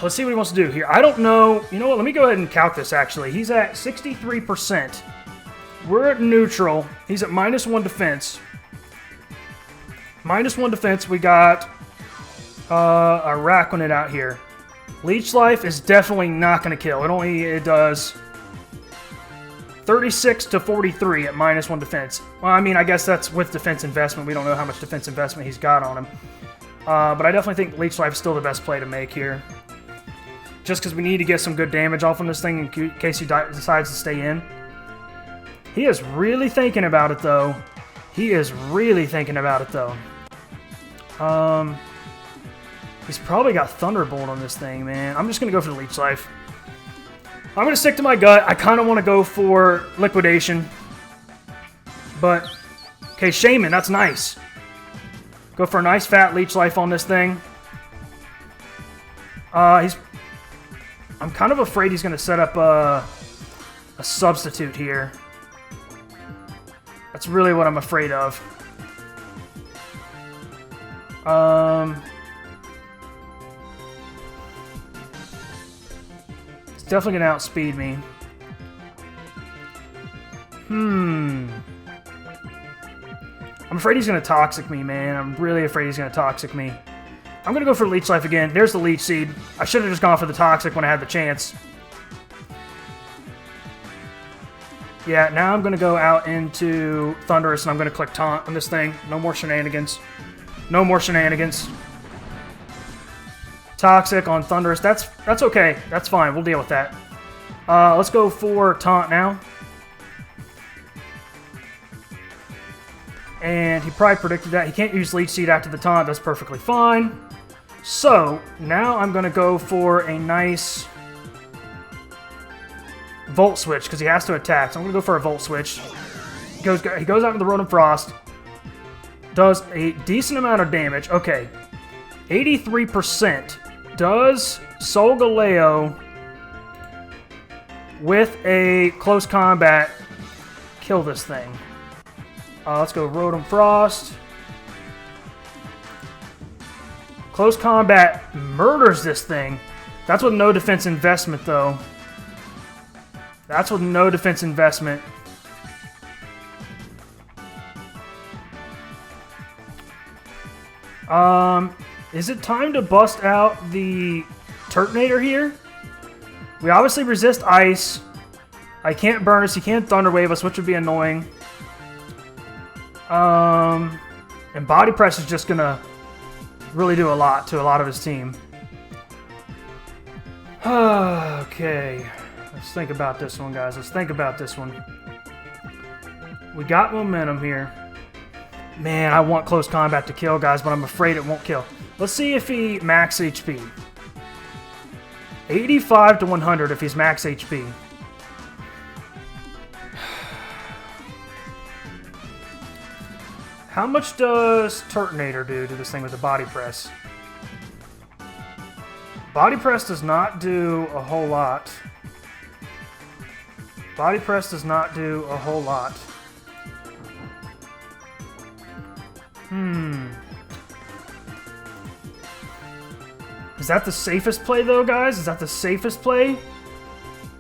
Let's see what he wants to do here. I don't know. You know what? Let me go ahead and count this, actually. He's at 63%. We're at neutral. He's at -1 defense. -1 defense. We got Araquanid out here. Leech Life is definitely not going to kill. It does 36 to 43 at -1 defense. Well, I mean, I guess that's with defense investment. We don't know how much defense investment he's got on him. But I definitely think Leech Life is still the best play to make here. Just because we need to get some good damage off on this thing in case he decides to stay in. He is really thinking about it, though. He is really thinking about it, though. He's probably got Thunderbolt on this thing, man. I'm just going to go for the Leech Life. I'm going to stick to my gut. I kind of want to go for Liquidation. But, okay, Shaymin, that's nice. Go for a nice fat Leech Life on this thing. I'm kind of afraid he's going to set up a substitute here. That's really what I'm afraid of. It's definitely going to outspeed me. I'm afraid he's going to Toxic me, man. I'm really afraid he's going to Toxic me. I'm going to go for Leech Life again. There's the Leech Seed. I should have just gone for the Toxic when I had the chance. Yeah, now I'm going to go out into Thundurus and I'm going to click Taunt on this thing. No more shenanigans. No more shenanigans. Toxic on Thundurus. That's okay. That's fine. We'll deal with that. Let's go for Taunt now. And he probably predicted that. He can't use Leech Seed after the Taunt. That's perfectly fine. So, now I'm going to go for a nice Volt Switch, because he has to attack. So I'm going to go for a Volt Switch. He goes out with the Rotom Frost. Does a decent amount of damage. Okay. 83%. Does Solgaleo with a close combat kill this thing? Let's go Rotom Frost. Close combat murders this thing. That's with no defense investment, though. That's with no defense investment. Is it time to bust out the Turtonator here? We obviously resist ice. I can't burn us. He can't Thunder Wave us, which would be annoying. And Body Press is just gonna really do a lot to a lot of his team. Okay. Let's think about this one, guys. Let's think about this one. We got momentum here. Man, I want close combat to kill, guys, but I'm afraid it won't kill. Let's see if he max HP. 85 to 100 if he's max HP. How much does Turtonator do to this thing with the Body Press? Body Press does not do a whole lot. Body Press does not do a whole lot. Is that the safest play, though, guys? Is that the safest play?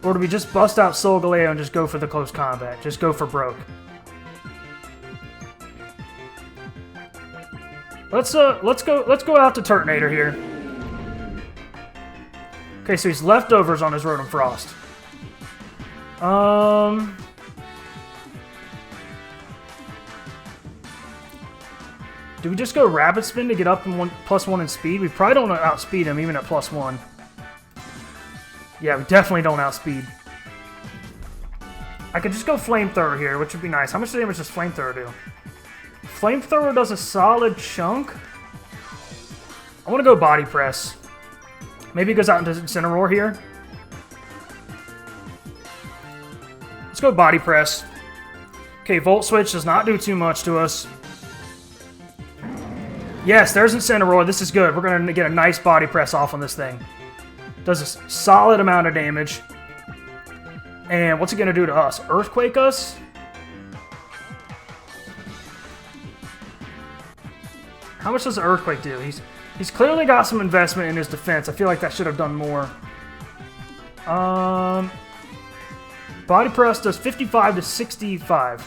Or do we just bust out Solgaleo and just go for the close combat? Just go for broke. Let's go out to Turtonator here. Okay, so he's leftovers on his Rotom Frost. Do we just go Rapid Spin to get up in +1 in speed? We probably don't outspeed him even at +1. Yeah, we definitely don't outspeed. I could just go Flamethrower here, which would be nice. How much damage does Flamethrower do? Flamethrower does a solid chunk. I want to go Body Press. Maybe it goes out into Incineroar here. Let's go Body Press. Okay, Volt Switch does not do too much to us. Yes, there's Incineroar. This is good. We're going to get a nice Body Press off on this thing. Does a solid amount of damage. And what's it going to do to us? Earthquake us? How much does the Earthquake do? He's clearly got some investment in his defense. I feel like that should have done more. Body Press does 55 to 65.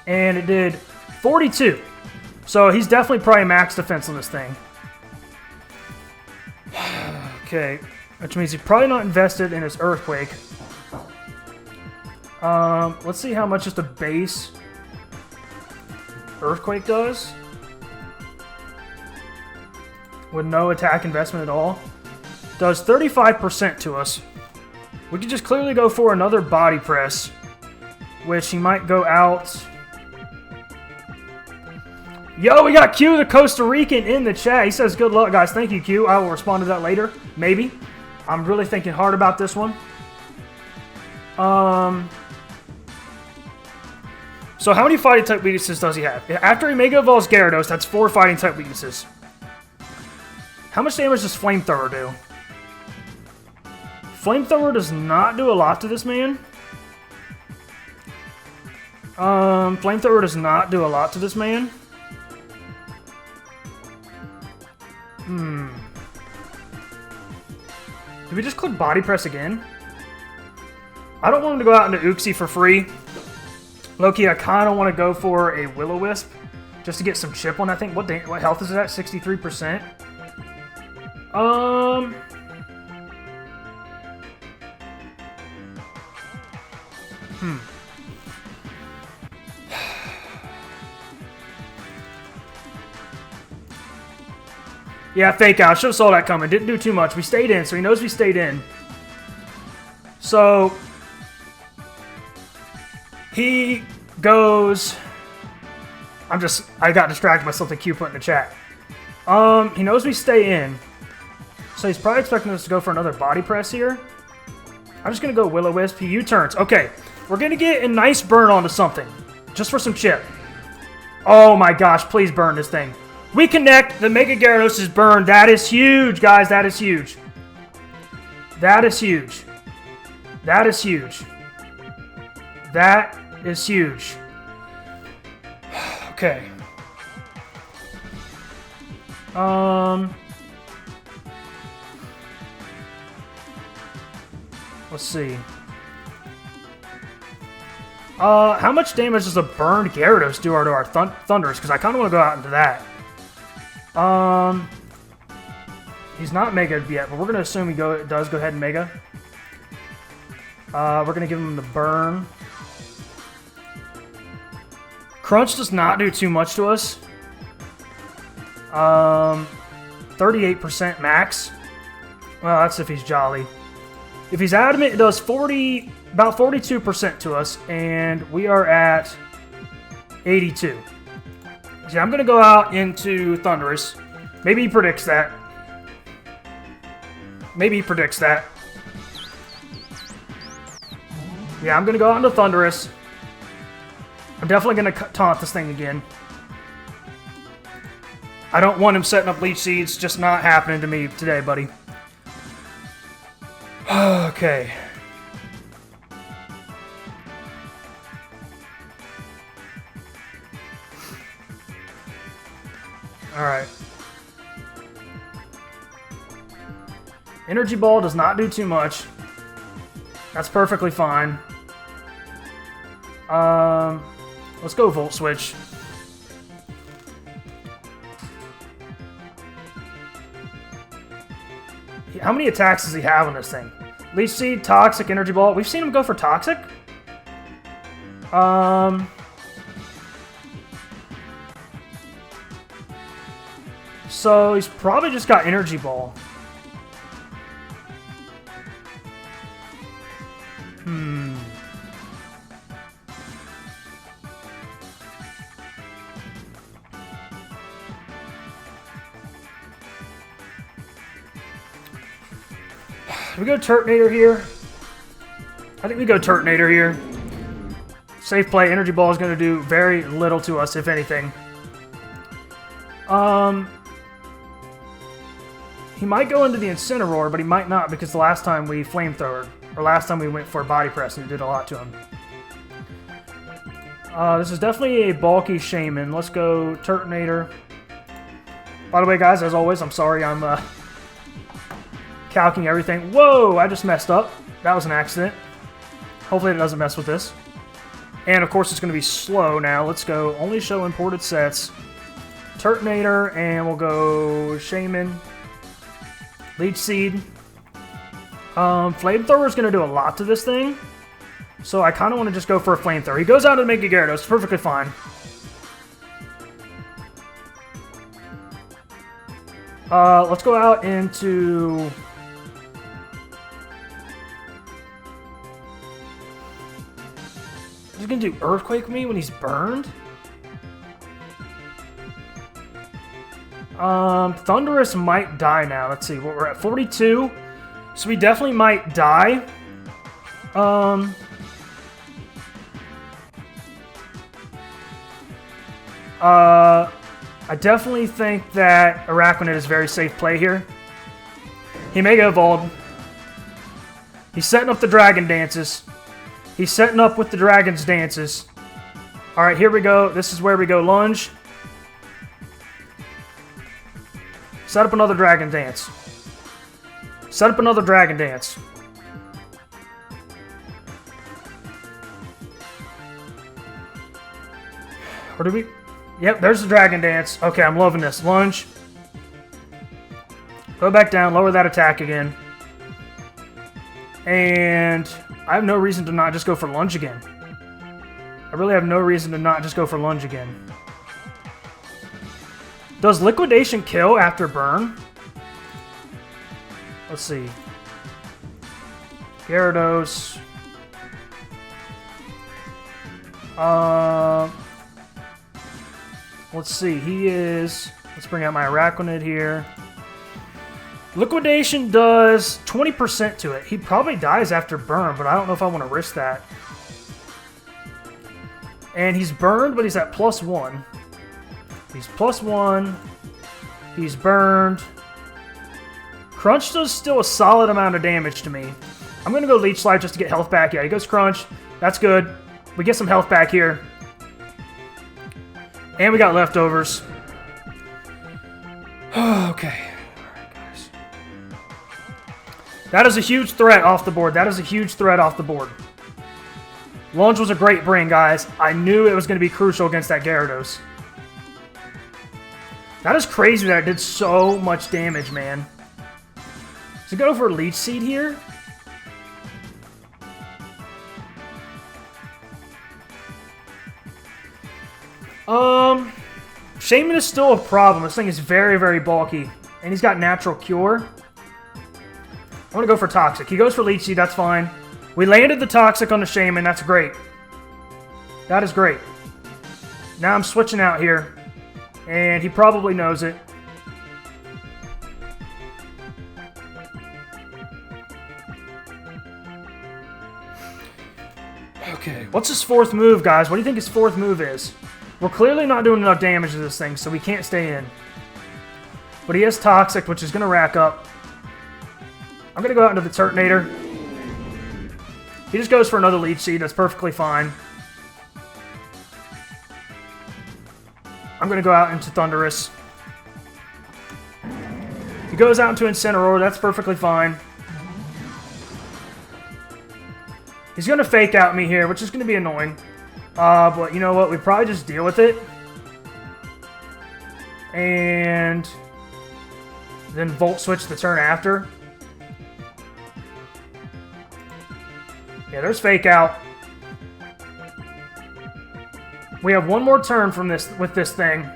And it did 42. So he's definitely probably max defense on this thing. Okay. Which means he's probably not invested in his Earthquake. Let's see how much just a base Earthquake does. With no attack investment at all. Does 35% to us. We could just clearly go for another Body Press. Which he might go out. Yo, we got Q, the Costa Rican, in the chat. He says, good luck, guys. Thank you, Q. I will respond to that later. Maybe. I'm really thinking hard about this one. So how many fighting type weaknesses does he have? After he Mega Evolves Gyarados, that's 4 fighting type weaknesses. How much damage does Flamethrower do? Flamethrower does not do a lot to this man. Flamethrower does not do a lot to this man. Did we just click Body Press again? I don't want him to go out into Uxie for free. Loki, I kind of want to go for a Will-O-Wisp just to get some chip on that thing. What health is it at? 63%. Yeah, fake out. Should have saw that coming. Didn't do too much. We stayed in, so he knows we stayed in. So he goes. I got distracted by something Q put in the chat. He knows we stay in. So he's probably expecting us to go for another Body Press here. I'm just going to go Will-O-Wisp. He U-turns. Okay, we're going to get a nice burn onto something. Just for some chip. Oh my gosh, please burn this thing. We connect. The Mega Gyarados is burned. That is huge, guys. That is huge. That is huge. That is huge. That is huge. Okay. Let's see. How much damage does a burned Gyarados do to our Thunders? Because I kind of want to go out into that. He's not Mega yet, but we're going to assume he does go ahead and Mega. We're going to give him the Burn. Crunch does not do too much to us. 38% max. Well, that's if he's Jolly. If he's Adamant, it does about 42% to us, and we are at 82. So I'm going to go out into Thundurus. Maybe he predicts that. Yeah, I'm going to go out into Thundurus. I'm definitely going to taunt this thing again. I don't want him setting up Leech Seeds. Just not happening to me today, buddy. Okay. Alright. Energy Ball does not do too much. That's perfectly fine. Let's go Volt Switch. How many attacks does he have on this thing? Leech Seed, Toxic, Energy Ball. We've seen him go for Toxic. So he's probably just got Energy Ball. Do we go Turtonator here? I think we go Turtonator here. Safe play. Energy Ball is going to do very little to us, if anything. He might go into the Incineroar, but he might not because the last time we Flamethrowered, or last time we went for Body Press and it did a lot to him. This is definitely a bulky Shaymin. Let's go Turtonator. By the way, guys, as always, I'm sorry I'm calcing everything. Whoa, I just messed up. That was an accident. Hopefully it doesn't mess with this. And of course it's going to be slow now. Let's go only show imported sets. Turtonator, and we'll go Shaymin. Leech Seed. Flamethrower is going to do a lot to this thing. So I kind of want to just go for a Flamethrower. He goes out to make a Gyarados. Perfectly fine. Let's go out into... He's going to do Earthquake me when he's burned? Thundurus might die now. Let's see. We're at 42. So we definitely might die. I definitely think that Araquanid is a very safe play here. He Mega Evolved. He's setting up the Dragon Dances. He's setting up with the Dragon's Dances. Alright, here we go. This is where we go Lunge. Set up another Dragon Dance. Set up another Dragon Dance. Where do we... Yep, there's the Dragon Dance. Okay, I'm loving this. Lunge. Go back down, lower that attack again. And I have no reason to not just go for Lunge again. I really have no reason to not just go for Lunge again. Does Liquidation kill after burn? Let's see. Gyarados. Let's see. He is... Let's bring out my Araquanid here. Liquidation does 20% to it. He probably dies after burn, but I don't know if I want to risk that. And he's burned, but he's at +1. He's +1. He's burned. Crunch does still a solid amount of damage to me. I'm going to go Leech Life just to get health back. Yeah, he goes Crunch. That's good. We get some health back here. And we got leftovers. Okay. Alright, guys. That is a huge threat off the board. That is a huge threat off the board. Lunge was a great bring, guys. I knew it was going to be crucial against that Gyarados. That is crazy that it did so much damage, man. Does it go for a Leech Seed here? Shaymin is still a problem. This thing is very, very bulky. And he's got Natural Cure. I'm going to go for Toxic. He goes for Leech Seed. That's fine. We landed the Toxic on the Shaymin. That's great. That is great. Now I'm switching out here. And he probably knows it. Okay. What's his fourth move, guys? What do you think his fourth move is? We're clearly not doing enough damage to this thing, so we can't stay in. But he has Toxic, which is going to rack up. I'm going to go out into the Turtonator. He just goes for another Leech Seed. That's perfectly fine. I'm going to go out into Thundurus. He goes out into Incineroar. That's perfectly fine. He's going to Fake Out me here, which is going to be annoying. But you know what? We probably just deal with it. And then Volt Switch the turn after. Yeah, there's Fake Out. We have one more turn from this with this thing.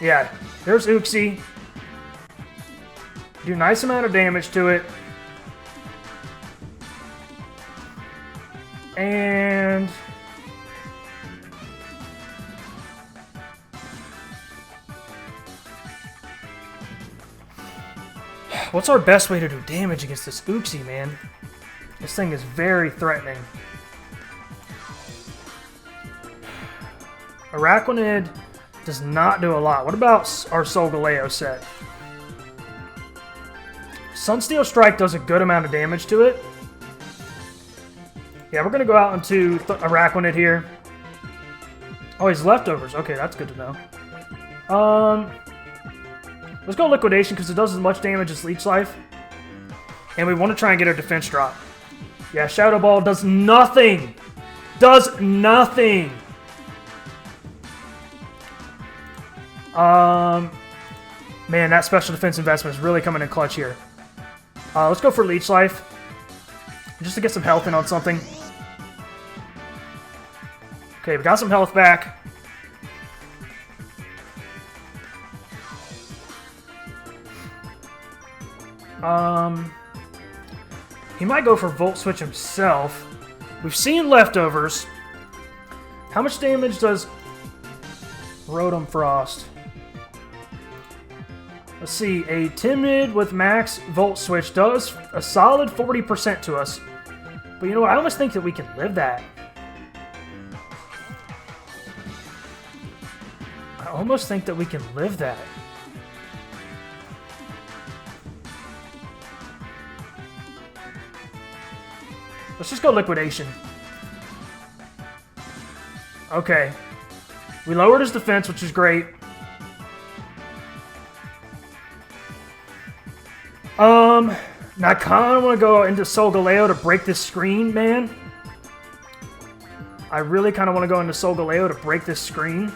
Yeah, there's Uxie. Do a nice amount of damage to it. And what's our best way to do damage against this Uxie, man? This thing is very threatening. Araquanid does not do a lot. What about our Solgaleo set? Sunsteel Strike does a good amount of damage to it. Yeah, we're going to go out into Araquanid here. Oh, he's Leftovers. Okay, that's good to know. Let's go Liquidation because it does as much damage as Leech Life. And we want to try and get our defense drop. Yeah, Shadow Ball does nothing. Does nothing. Man, that special defense investment is really coming in clutch here. Let's go for Leech Life. Just to get some health in on something. Okay, we got some health back. He might go for Volt Switch himself. We've seen Leftovers. How much damage does Rotom Frost? Let's see. A Timid with max Volt Switch does a solid 40% to us. But you know what? I almost think that we can live that. I almost think that we can live that. Let's just go Liquidation. Okay. We lowered his defense, which is great. Now I kind of want to go into Solgaleo to break this screen, man. I really kind of want to go into Solgaleo to break this screen.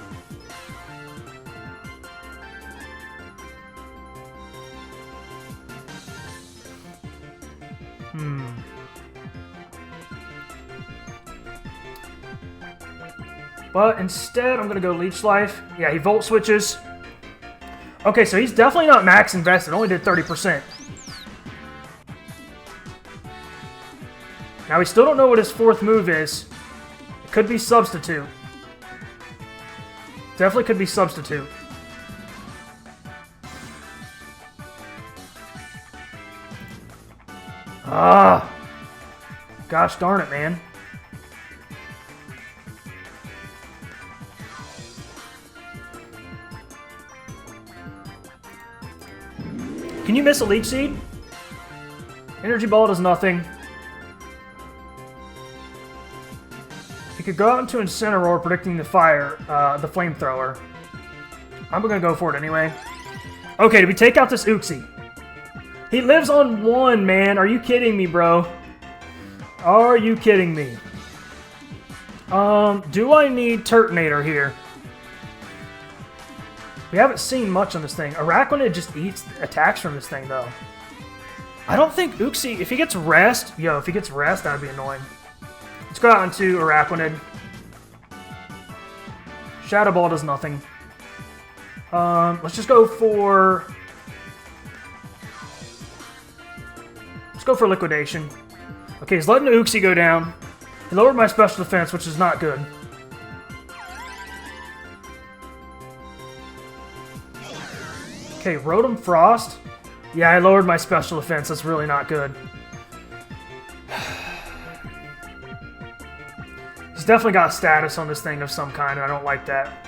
But instead, I'm going to go Leech Life. Yeah, he Volt Switches. Okay, so he's definitely not max invested. Only did 30%. Now, we still don't know what his fourth move is. It could be Substitute. Definitely could be Substitute. Ah! Gosh darn it, man. Can you miss a Leech Seed? Energy Ball does nothing. He could go out into Incineroar, predicting the fire, the Flamethrower. I'm gonna go for it anyway. Okay, did we take out this Uxie? He lives on 1, man. Are you kidding me, bro? Are you kidding me? Do I need Turtonator here? We haven't seen much on this thing. Araquanid just eats attacks from this thing, though. I don't think Uxie, if he gets rest, that would be annoying. Let's go out into Araquanid. Shadow Ball does nothing. Let's just go for... Let's go for Liquidation. Okay, he's letting Uxie go down. He lowered my special defense, which is not good. Okay, Rotom Frost. Yeah, I lowered my special defense. That's really not good. He's definitely got status on this thing of some kind, and I don't like that.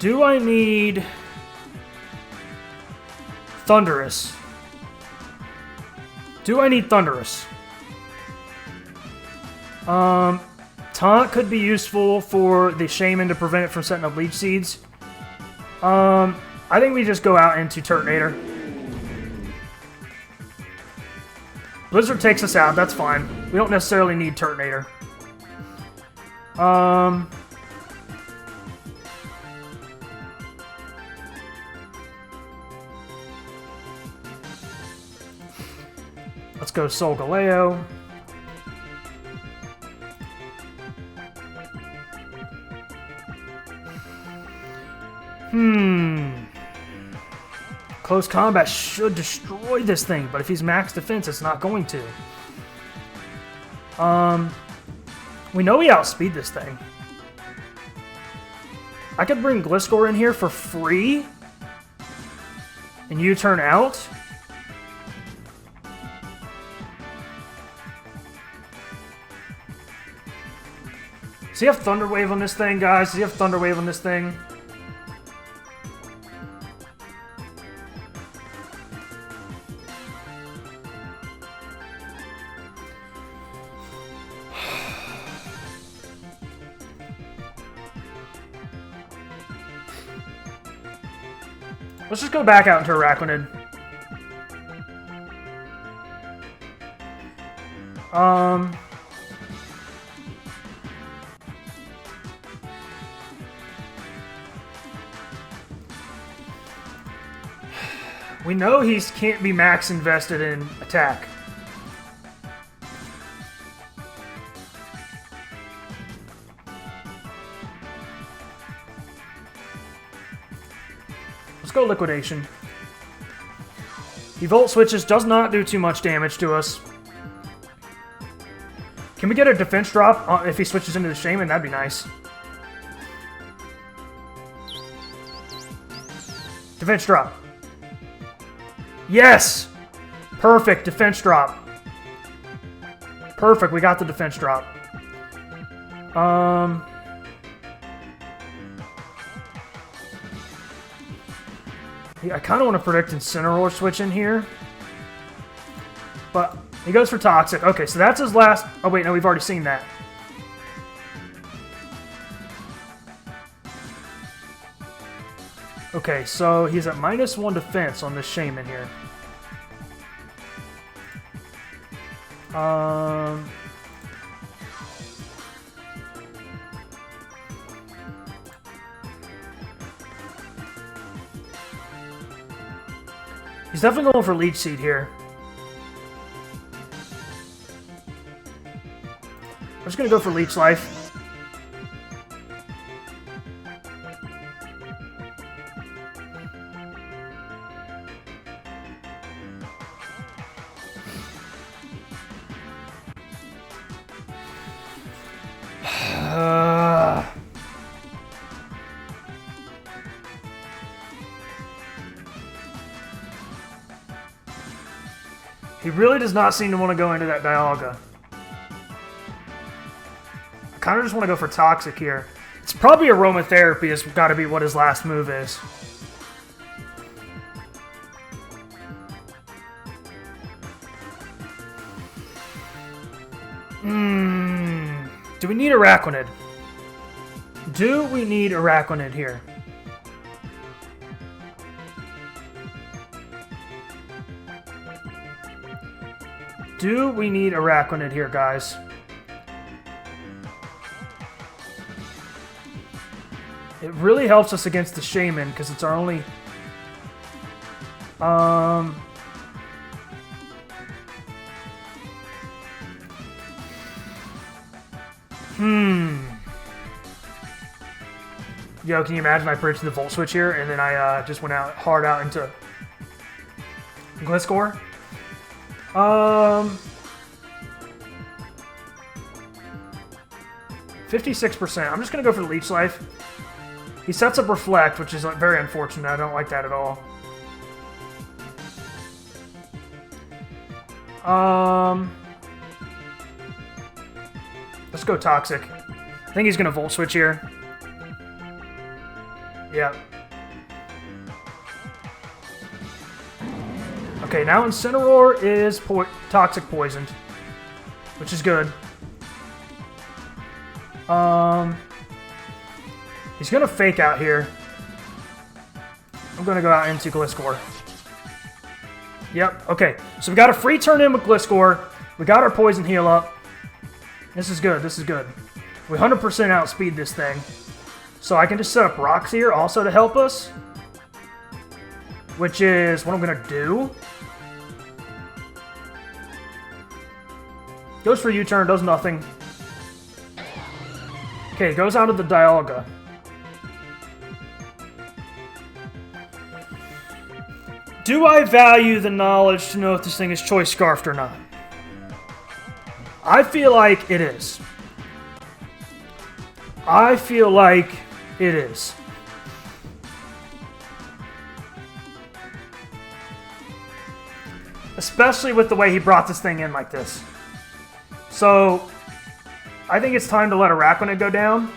Do I need Thundurus? Do I need Thundurus? Taunt could be useful for the Shaymin to prevent it from setting up Leech Seeds. I think we just go out into Turtonator. Blizzard takes us out, that's fine. We don't necessarily need Turtonator. Let's go Solgaleo. Close combat should destroy this thing, but if he's max defense, it's not going to. We know we outspeed this thing. I could bring Gliscor in here for free, and you turn out. Does he have Thunder Wave on this thing, guys? Does he have Thunder Wave on this thing? Let's just go back out into Araquanid. We know he can't be max invested in attack. Let's go Liquidation. He Volt Switches, does not do too much damage to us. Can we get a defense drop if he switches into the Shaymin? That'd be nice. Defense drop. Yes! Perfect, defense drop. Perfect, we got the defense drop. I kind of want to predict Incineroar switch in here. But he goes for Toxic. Okay, so that's his last... Oh, wait, no, we've already seen that. Okay, so he's at -1 defense on this Shaymin here. He's definitely going for Leech Seed here. I'm just going to go for Leech Life. He really does not seem to want to go into that Dialga. I kind of just want to go for Toxic here. It's probably Aromatherapy has got to be what his last move is. Do we need Araquanid? Do we need Araquanid here? Do we need Araquanid here, guys? really helps us against the Shaymin because it's our only... Yo, can you imagine I predicted the Volt Switch here, and then I just went out hard out into Gliscor? 56%. I'm just going to go for the Leech Life. He sets up Reflect, which is very unfortunate. I don't like that at all. Let's go Toxic. I think he's going to Volt Switch here. Yep. Okay, now Incineroar is Toxic Poisoned, which is good. He's going to Fake Out here. I'm going to go out into Gliscor. Yep, okay. So we got a free turn in with Gliscor. We got our Poison Heal up. This is good, this is good. We 100% outspeed this thing. So I can just set up Rocks here also to help us. Which is what I'm going to do. Goes for U-turn, does nothing. Okay, goes out of the Dialga. Do I value the knowledge to know if this thing is Choice Scarfed or not? I feel like it is. I feel like it is. Especially with the way he brought this thing in like this. So, I think it's time to let Araquanid go down.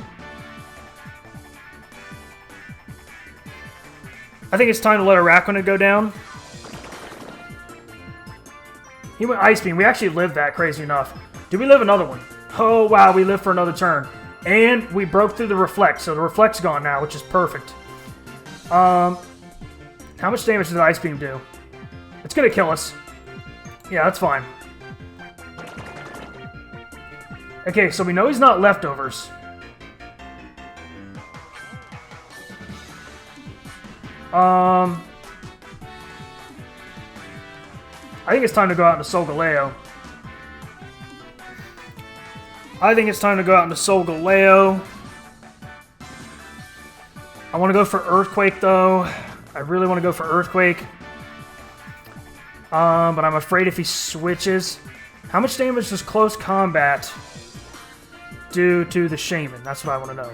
He went Ice Beam. We actually lived that, crazy enough. Did we live another one? Oh, wow, we lived for another turn. And we broke through the Reflect, so the Reflect's gone now, which is perfect. How much damage did the Ice Beam do? It's going to kill us. Yeah, that's fine. Okay, so we know he's not Leftovers. I think it's time to go out into Solgaleo. I want to go for Earthquake, though. I really want to go for Earthquake. But I'm afraid if he switches... How much damage does Close Combat do to the Shaymin? That's what I want to know.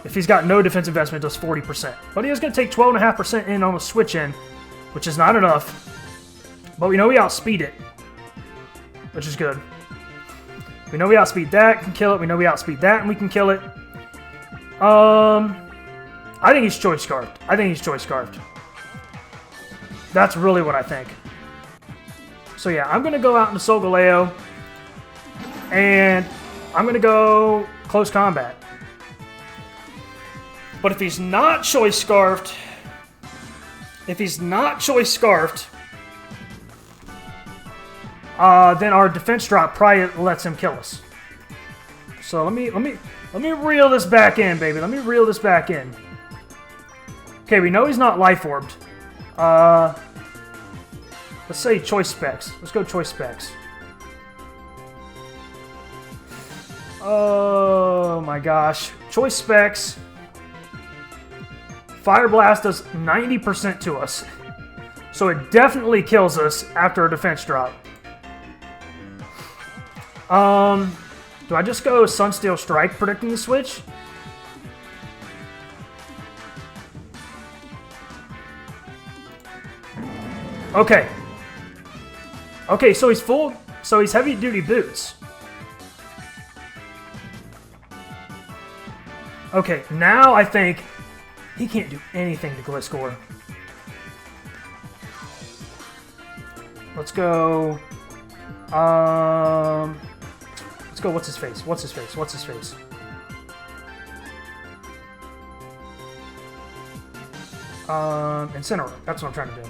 If he's got no defense investment, it does 40%. But he is going to take 12.5% in on the switch in, which is not enough. But we know we outspeed it, which is good. We know we outspeed that, can kill it. We know we outspeed that, and we can kill it. I think he's Choice Scarfed. That's really what I think. So yeah, I'm going to go out into Solgaleo, and I'm going to go Close Combat. But if he's not Choice Scarfed, then our defense drop probably lets him kill us. So let me reel this back in, baby. Let me reel this back in. Okay, we know he's not Life Orbed. Let's say Choice Specs. Let's go Choice Specs. Oh my gosh. Choice Specs. Fire Blast does 90% to us. So it definitely kills us after a defense drop. Do I just go Sunsteel Strike predicting the switch? Okay. Okay, so he's full. So he's heavy duty boots. Okay, now I think he can't do anything to Gliscor. Let's go. Let's go. What's his face? Incineroar. That's what I'm trying to do.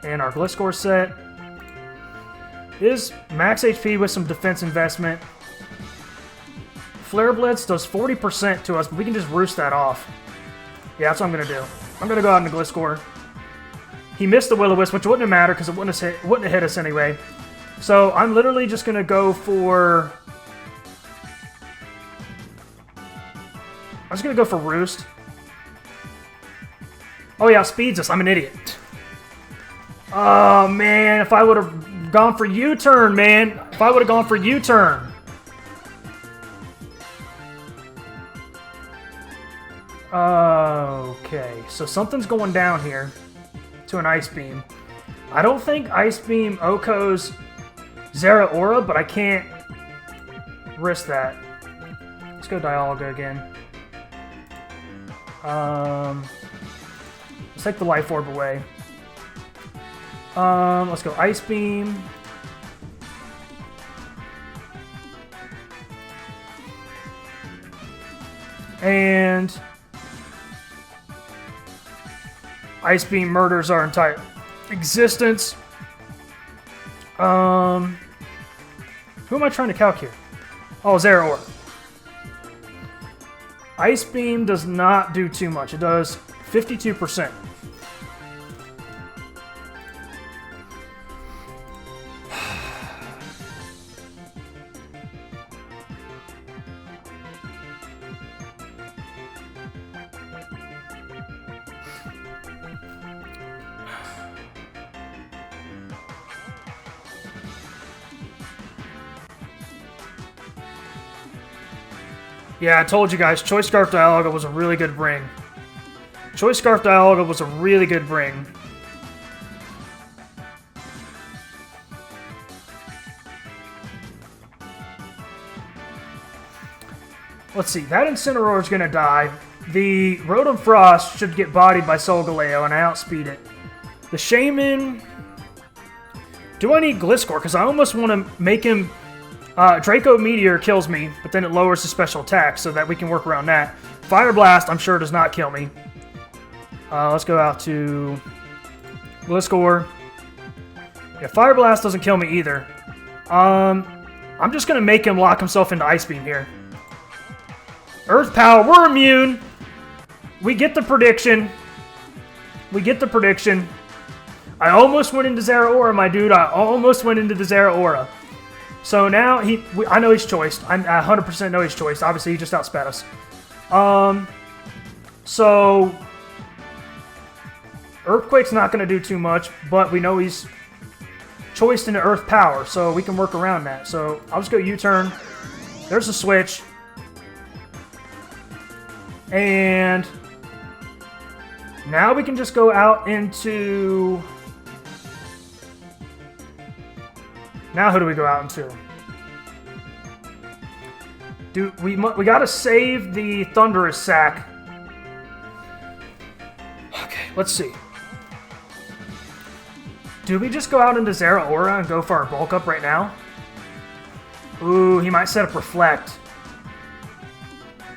And our Gliscor set. is max HP with some defense investment. Flare Blitz does 40% to us, but we can just roost that off. Yeah, that's what I'm going to do. I'm going to go out into Gliscor. He missed the Will-O-Wisp, which wouldn't have mattered because it wouldn't have hit us anyway. So I'm literally just going to go for... I'm just going to go for Roost. Oh yeah, speeds us. I'm an idiot. Oh man, if I would have gone for U-turn, man. If I would have gone for U-turn. Okay, so something's going down here to an Ice Beam. I don't think Ice Beam OHKO's Zeraora, but I can't risk that. Let's go Dialga again. Let's take the Life Orb away. Let's go Ice Beam. And Ice Beam murders our entire existence. Who am I trying to calc here? Oh, Zeraora. Ice Beam does not do too much. It does 52%. Yeah, I told you guys, Choice Scarf Dialga was a really good bring. Choice Scarf Dialga was a really good bring. Let's see, that Incineroar is going to die. The Rotom Frost should get bodied by Solgaleo, and I outspeed it. The Shaymin... Do I need Gliscor? Because I almost want to make him... Draco Meteor kills me, but then it lowers the special attack so that we can work around that. Fire Blast, I'm sure, does not kill me. Let's go out to Gliscor. Yeah, Fire Blast doesn't kill me either. I'm just going to make him lock himself into Ice Beam here. Earth Power, we're immune. We get the prediction. We get the prediction. I almost went into Zeraora, my dude. I almost went into the Zeraora. So now, I know he's choiced. I 100% know he's choiced. Obviously, he just outsped us. So, Earthquake's not going to do too much, but we know he's choiced into Earth Power, so we can work around that. So, I'll just go U-turn. There's a switch. And now we can just go out into... Now who do we go out into? We gotta save the Thunderous Sack. Okay, let's see. Do we just go out into Zeraora and go for our bulk up right now? Ooh, he might set up Reflect.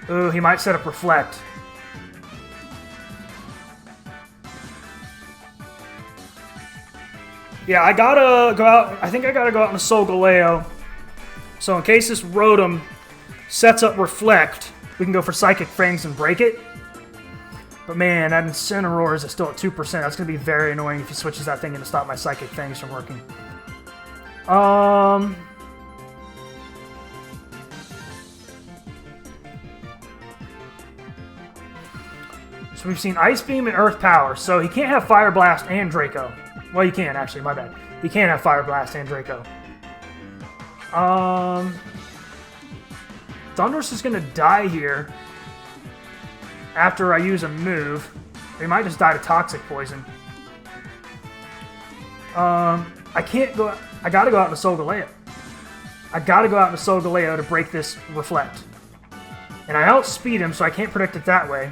Ooh, he might set up Reflect. Yeah, I gotta go out. I think I gotta go out into Solgaleo. So in case this Rotom sets up Reflect, we can go for Psychic Fangs and break it. But man, that Incineroar is still at 2%. That's gonna be very annoying if he switches that thing in to stop my Psychic Fangs from working. So we've seen Ice Beam and Earth Power. So he can't have Fire Blast and Draco. Well, you can, actually. My bad. You can't have Fire Blast and Draco. Thundurus is going to die here after I use a move. Or he might just die to Toxic Poison. I can't go... I got to go out into Solgaleo. I got to go out into Solgaleo to break this Reflect. And I outspeed him, so I can't predict it that way.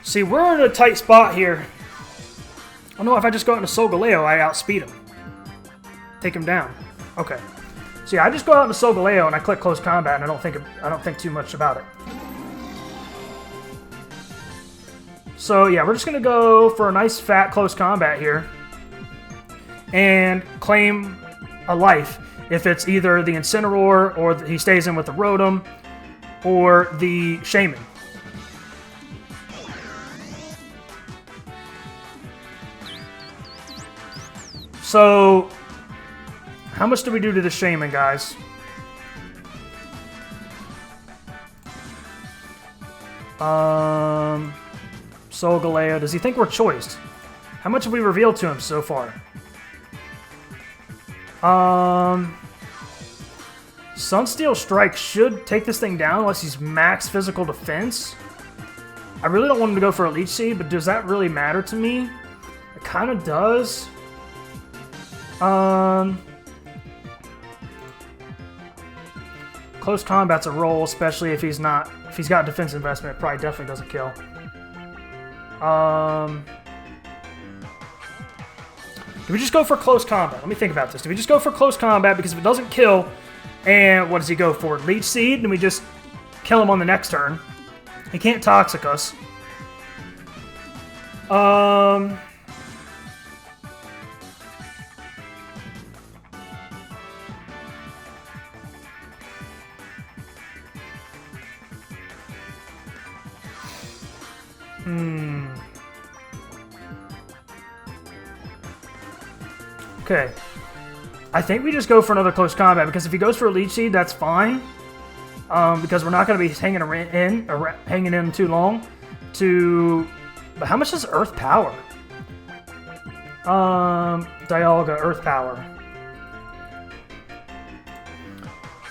See, we're in a tight spot here. Oh no, if I just go out into Solgaleo, I outspeed him. Take him down. Okay. So yeah, I just go out into Solgaleo and I click Close Combat and I don't think too much about it. So yeah, we're just gonna go for a nice fat Close Combat here. and claim a life. If it's either the Incineroar, or he stays in with the Rotom, or the Shaymin. So, how much do we do to the Shaymin, guys? Solgaleo, does he think we're choiced? How much have we revealed to him so far? Sunsteel Strike should take this thing down unless he's max physical defense. I really don't want him to go for a Leech Seed, but does that really matter to me? It kind of does. Close combat's a roll, especially if he's got defense investment. It probably definitely doesn't kill. Do we just go for close combat? Let me think about this. Do we just go for close combat? Because if it doesn't kill, and what does he go for? Leech Seed, and we just kill him on the next turn. He can't Toxic us. Okay. I think we just go for another close combat, because if he goes for a Leech Seed, that's fine. Because we're not going to be hanging in too long. But how much is Earth Power? Dialga, Earth Power.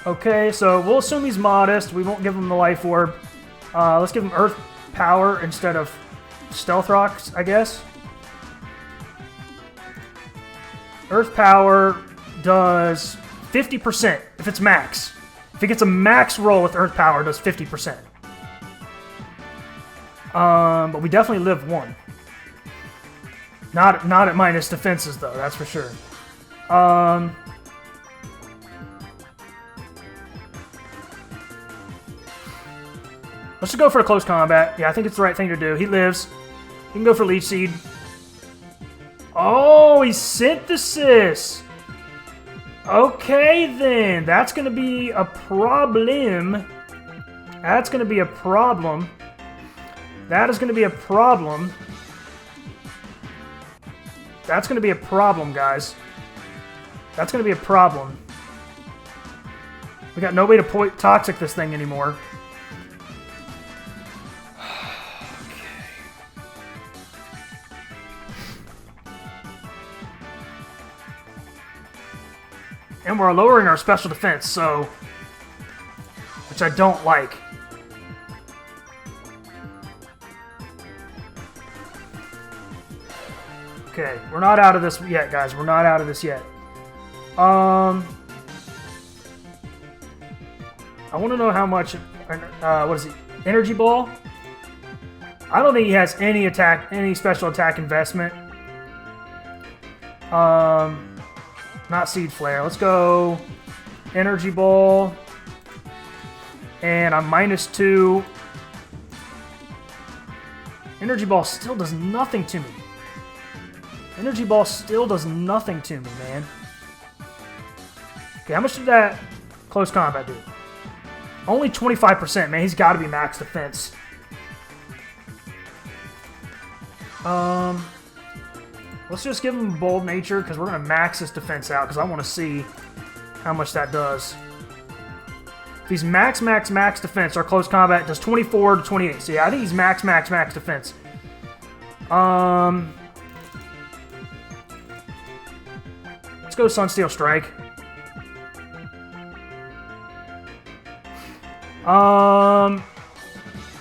Okay, so we'll assume he's modest. We won't give him the Life Orb. Let's give him Earth Power instead of Stealth Rocks, I guess. Earth Power does 50% if it's max. If he gets a max roll with Earth Power, it does 50%. But we definitely live 1. Not at minus defenses, though, that's for sure. Let's just go for a close combat. Yeah, I think it's the right thing to do. He lives. He can go for Leech Seed. Oh, he's Synthesis. Okay, then. That's going to be a problem. That's going to be a problem. That is going to be a problem. That's going to be a problem, guys. That's going to be a problem. We got no way to Toxic this thing anymore. And we're lowering our special defense, so... which I don't like. Okay, we're not out of this yet, guys. We're not out of this yet. I want to know how much... what is it? Energy Ball? I don't think he has any special attack investment. Not Seed Flare. Let's go Energy Ball. And I'm -2. Energy Ball still does nothing to me. Energy Ball still does nothing to me, man. Okay, how much did that close combat do? Only 25%, man. He's got to be max defense. Let's just give him Bold Nature, because we're going to max his defense out, because I want to see how much that does. If he's max defense, our close combat does 24 to 28. So yeah, I think he's max defense. Let's go Sunsteel Strike.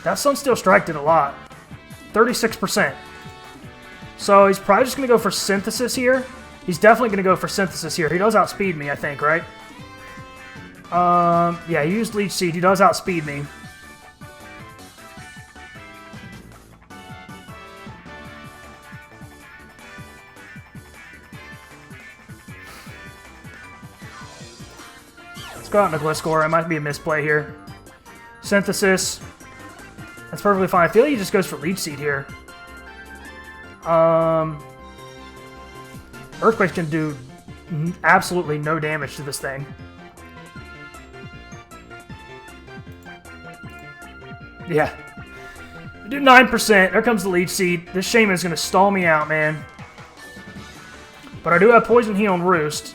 That Sunsteel Strike did a lot. 36%. So he's probably just going to go for Synthesis here. He's definitely going to go for Synthesis here. He does outspeed me, I think, right? Yeah, he used Leech Seed. He does outspeed me. Let's go out in a Gliscor. It might be a misplay here. Synthesis. That's perfectly fine. I feel like he just goes for Leech Seed here. Earth Earthquake's going to do absolutely no damage to this thing. Yeah. We do 9%. There comes the Leech Seed. This Shaymin is going to stall me out, man. But I do have Poison Heal and Roost.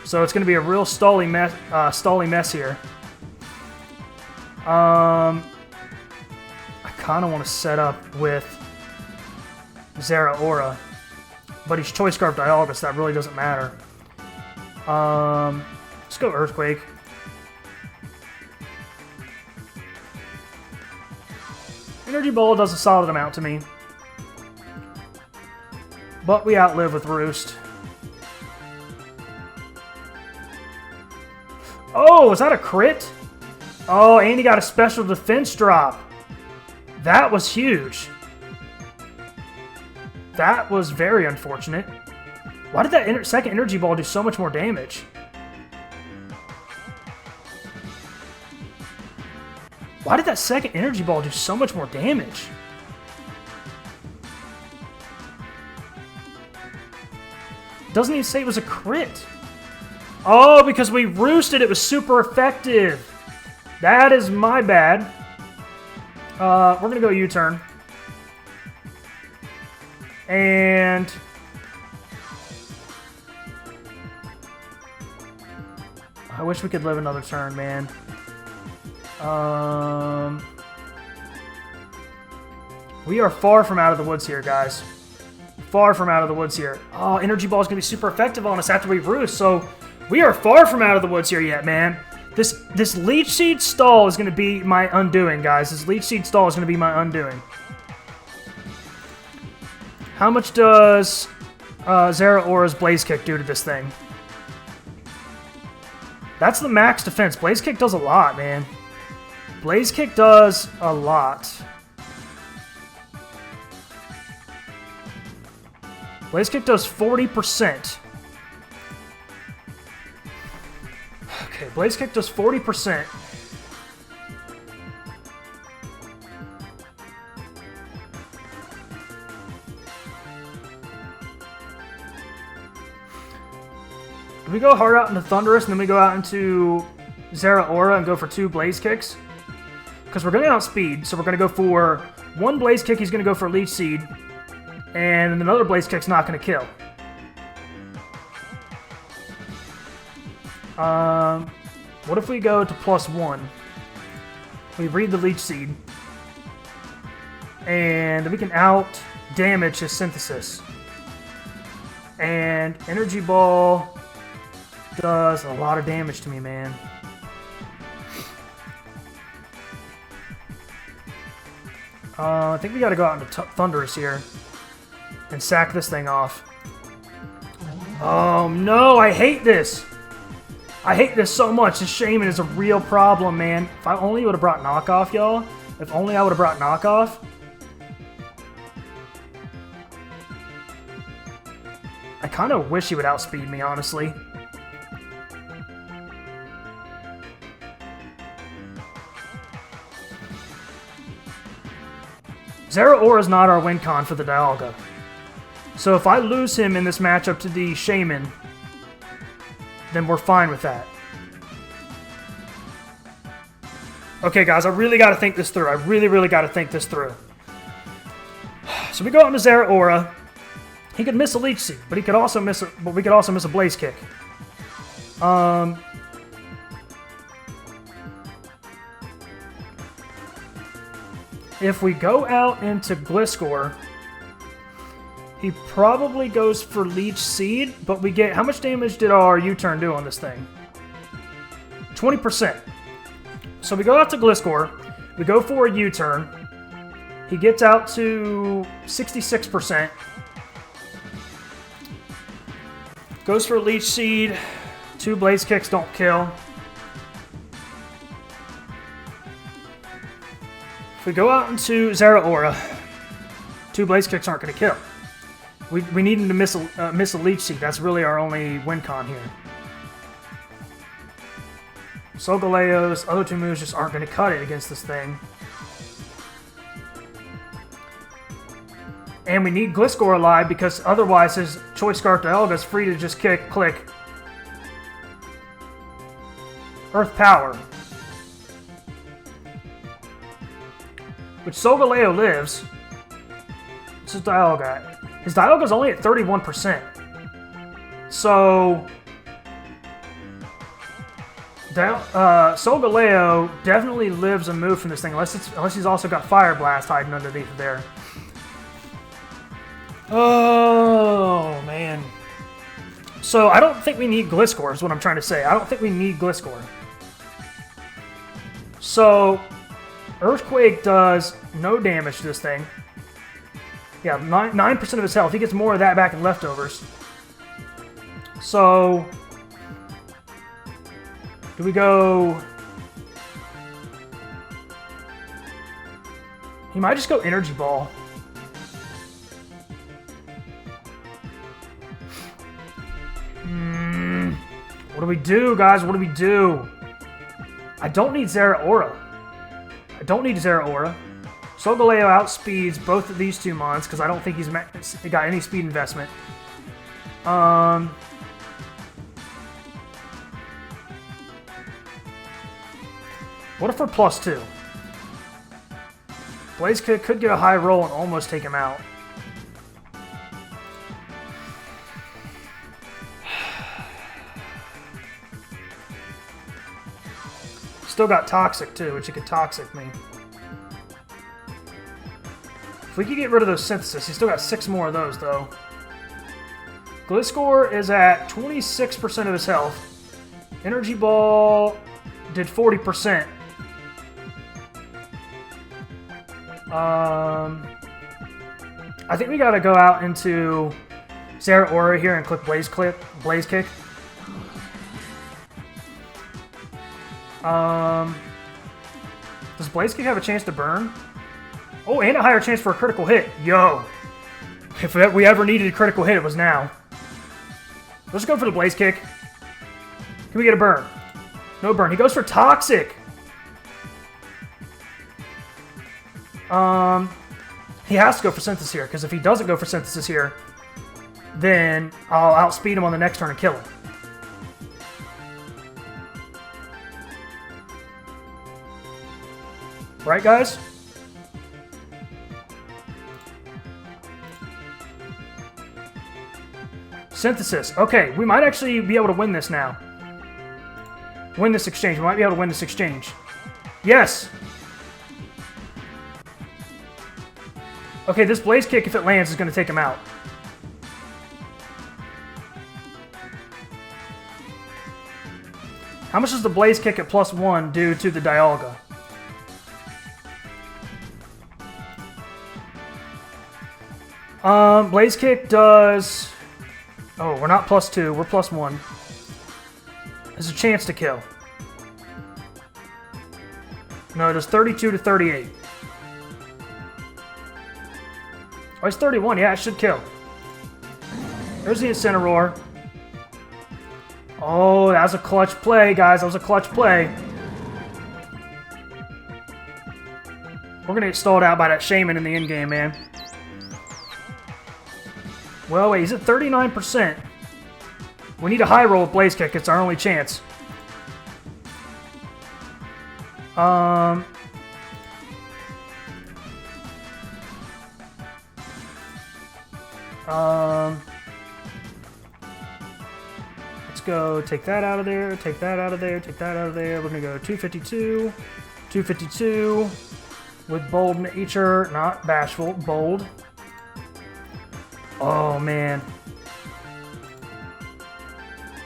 So it's going to be a real stally mess here. I kind of want to set up with Zeraora. But he's Choice Scarf Dialga, so that really doesn't matter. Let's go Earthquake. Energy Ball does a solid amount to me. But we outlive with Roost. Oh, is that a crit? Oh, and he got a special defense drop. That was huge. That was very unfortunate. Why did that second Energy Ball do so much more damage? Why did that second Energy Ball do so much more damage? Doesn't even say it was a crit. Oh, because we roosted, it was super effective. That is my bad. We're going to go U-turn. And I wish we could live another turn, man. We are far from out of the woods here, guys. Far from out of the woods here. Oh, Energy Ball is going to be super effective on us after we roost, so we are far from out of the woods here yet, man. This Leech Seed stall is going to be my undoing, guys. This Leech Seed stall is going to be my undoing. How much does Zeraora's Blaze Kick do to this thing? That's the max defense. Blaze Kick does a lot, man. Blaze Kick does a lot. Blaze Kick does 40%. Okay, Blaze Kick does 40%. Do we go hard out into Thundurus and then we go out into Zeraora and go for 2 Blaze Kicks? Because we're going to outspeed, so we're going to go for 1 Blaze Kick, he's going to go for Leech Seed, and another Blaze Kick's not going to kill. What if we go to +1? We read the Leech Seed, and we can out-damage his Synthesis. And Energy Ball does a lot of damage to me, man. I think we gotta go out into Thundurus here and sack this thing off. Oh no, I hate this! I hate this so much. This Shaymin is a real problem, man. If I only would have brought Knockoff, y'all. If only I would have brought Knockoff. I kind of wish he would outspeed me, honestly. Zeraora is not our win con for the Dialga. So if I lose him in this matchup to the Shaymin, then we're fine with that. Okay, guys, I really got to think this through. I really got to think this through. So we go on to Zeraora. He could miss a Leech Seed, but he could also miss we could also miss a Blaze Kick. If we go out into Gliscor, he probably goes for Leech Seed, but we get... How much damage did our U-turn do on this thing? 20%. So we go out to Gliscor, we go for a U-turn, he gets out to 66%, goes for Leech Seed, 2 Blaze Kicks don't kill. If we go out into Zeraora, 2 Blaze Kicks aren't going to kill. We need him to miss a Leech Seed. That's really our only win con here. Solgaleo's other 2 moves just aren't going to cut it against this thing. And we need Gliscor alive because otherwise his Choice Scarf Dialga is free to just click. Earth Power. Which Solgaleo lives. This is Dialga. His Dialga is only at 31%. So... Solgaleo definitely lives a move from this thing, unless he's also got Fire Blast hiding underneath there. Oh, man. So, I don't think we need Gliscor, is what I'm trying to say. I don't think we need Gliscor. So, Earthquake does no damage to this thing. Yeah, 9% of his health. He gets more of that back in leftovers. So, do we go... He might just go Energy Ball. What do we do, guys? What do we do? I don't need Zeraora. Solgaleo outspeeds both of these two mons because I don't think he's got any speed investment. What if we're +2? Blaze Kick could get a high roll and almost take him out. Still got Toxic too, which it could Toxic me. If we could get rid of those Synthesis, he's still got 6 more of those though. Gliscor is at 26% of his health. Energy Ball did 40%. I think we gotta go out into Zeraora here and click Blaze Kick. Does Blaze Kick have a chance to burn? Oh, and a higher chance for a critical hit. Yo! If we ever needed a critical hit, it was now. Let's go for the Blaze Kick. Can we get a burn? No burn. He goes for Toxic! He has to go for Synthesis here, because if he doesn't go for Synthesis here, then I'll outspeed him on the next turn and kill him. Right, guys? Synthesis. Okay, we might actually be able to win this now. Win this exchange. We might be able to win this exchange. Yes! Okay, this Blaze Kick, if it lands, is going to take him out. How much does the Blaze Kick at +1 do to the Dialga? Blaze Kick does... Oh, we're not +2, we're +1. There's a chance to kill. No, it does 32 to 38. Oh, it's 31. Yeah, it should kill. There's the Incineroar. Oh, that was a clutch play, guys. That was a clutch play. We're going to get stalled out by that Shaymin in the endgame, man. Well, wait, he's at 39%. We need a high roll with Blaze Kick. It's our only chance. Let's go take that out of there, take that out of there, take that out of there. We're going to go 252, 252 with Bold Nature, not Bashful, Bold. Oh, man.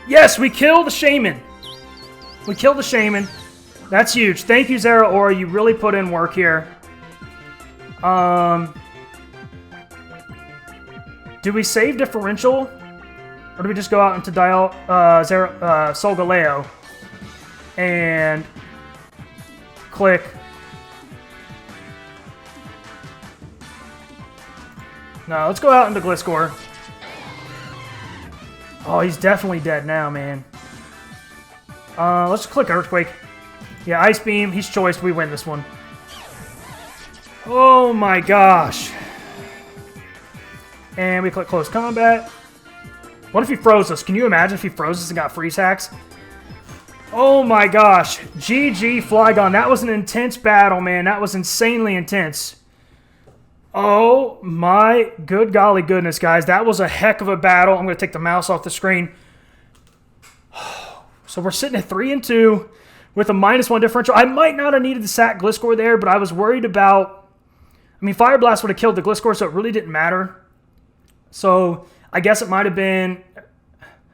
Yes, we killed the Shaymin. We killed the Shaymin. That's huge. Thank you, Zeraora. You really put in work here. Do we save differential? Or do we just go out into Solgaleo and click? No, let's go out into Gliscor. Oh, he's definitely dead now, man. Let's click Earthquake. Yeah, Ice Beam. He's choiced. We win this one. Oh my gosh. And we click close combat. What if he froze us? Can you imagine if he froze us and got freeze hacks? Oh my gosh. GG Flygon. That was an intense battle, man. That was insanely intense. Oh my good golly goodness, guys. That was a heck of a battle. I'm going to take the mouse off the screen. So we're sitting at 3-2 with a -1 differential. I might not have needed the sack Gliscor there, but I was worried about... I mean, Fire Blast would have killed the Gliscor, so it really didn't matter. So I guess it might have been...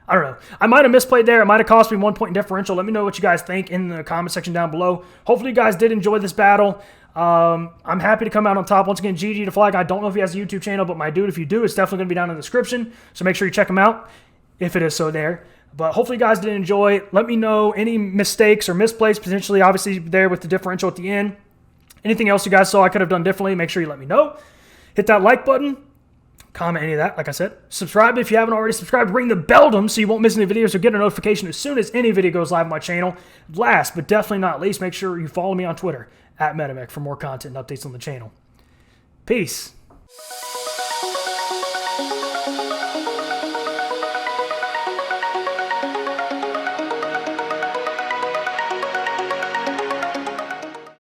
I don't know. I might have misplayed there. It might have cost me 1 point differential. Let me know what you guys think in the comment section down below. Hopefully you guys did enjoy this battle. I'm happy to come out on top. Once again, GG to Flygon. I don't know if he has a YouTube channel, but my dude, if you do, it's definitely going to be down in the description. So make sure you check him out, if it is so there. But hopefully you guys did enjoy. Let me know any mistakes or misplays, potentially, obviously, there with the differential at the end. Anything else you guys saw I could have done differently, make sure you let me know. Hit that like button. Comment any of that, like I said. Subscribe if you haven't already subscribed. Ring the bell so you won't miss any videos or get a notification as soon as any video goes live on my channel. Last, but definitely not least, make sure you follow me on Twitter, @MetaMech, for more content and updates on the channel. Peace.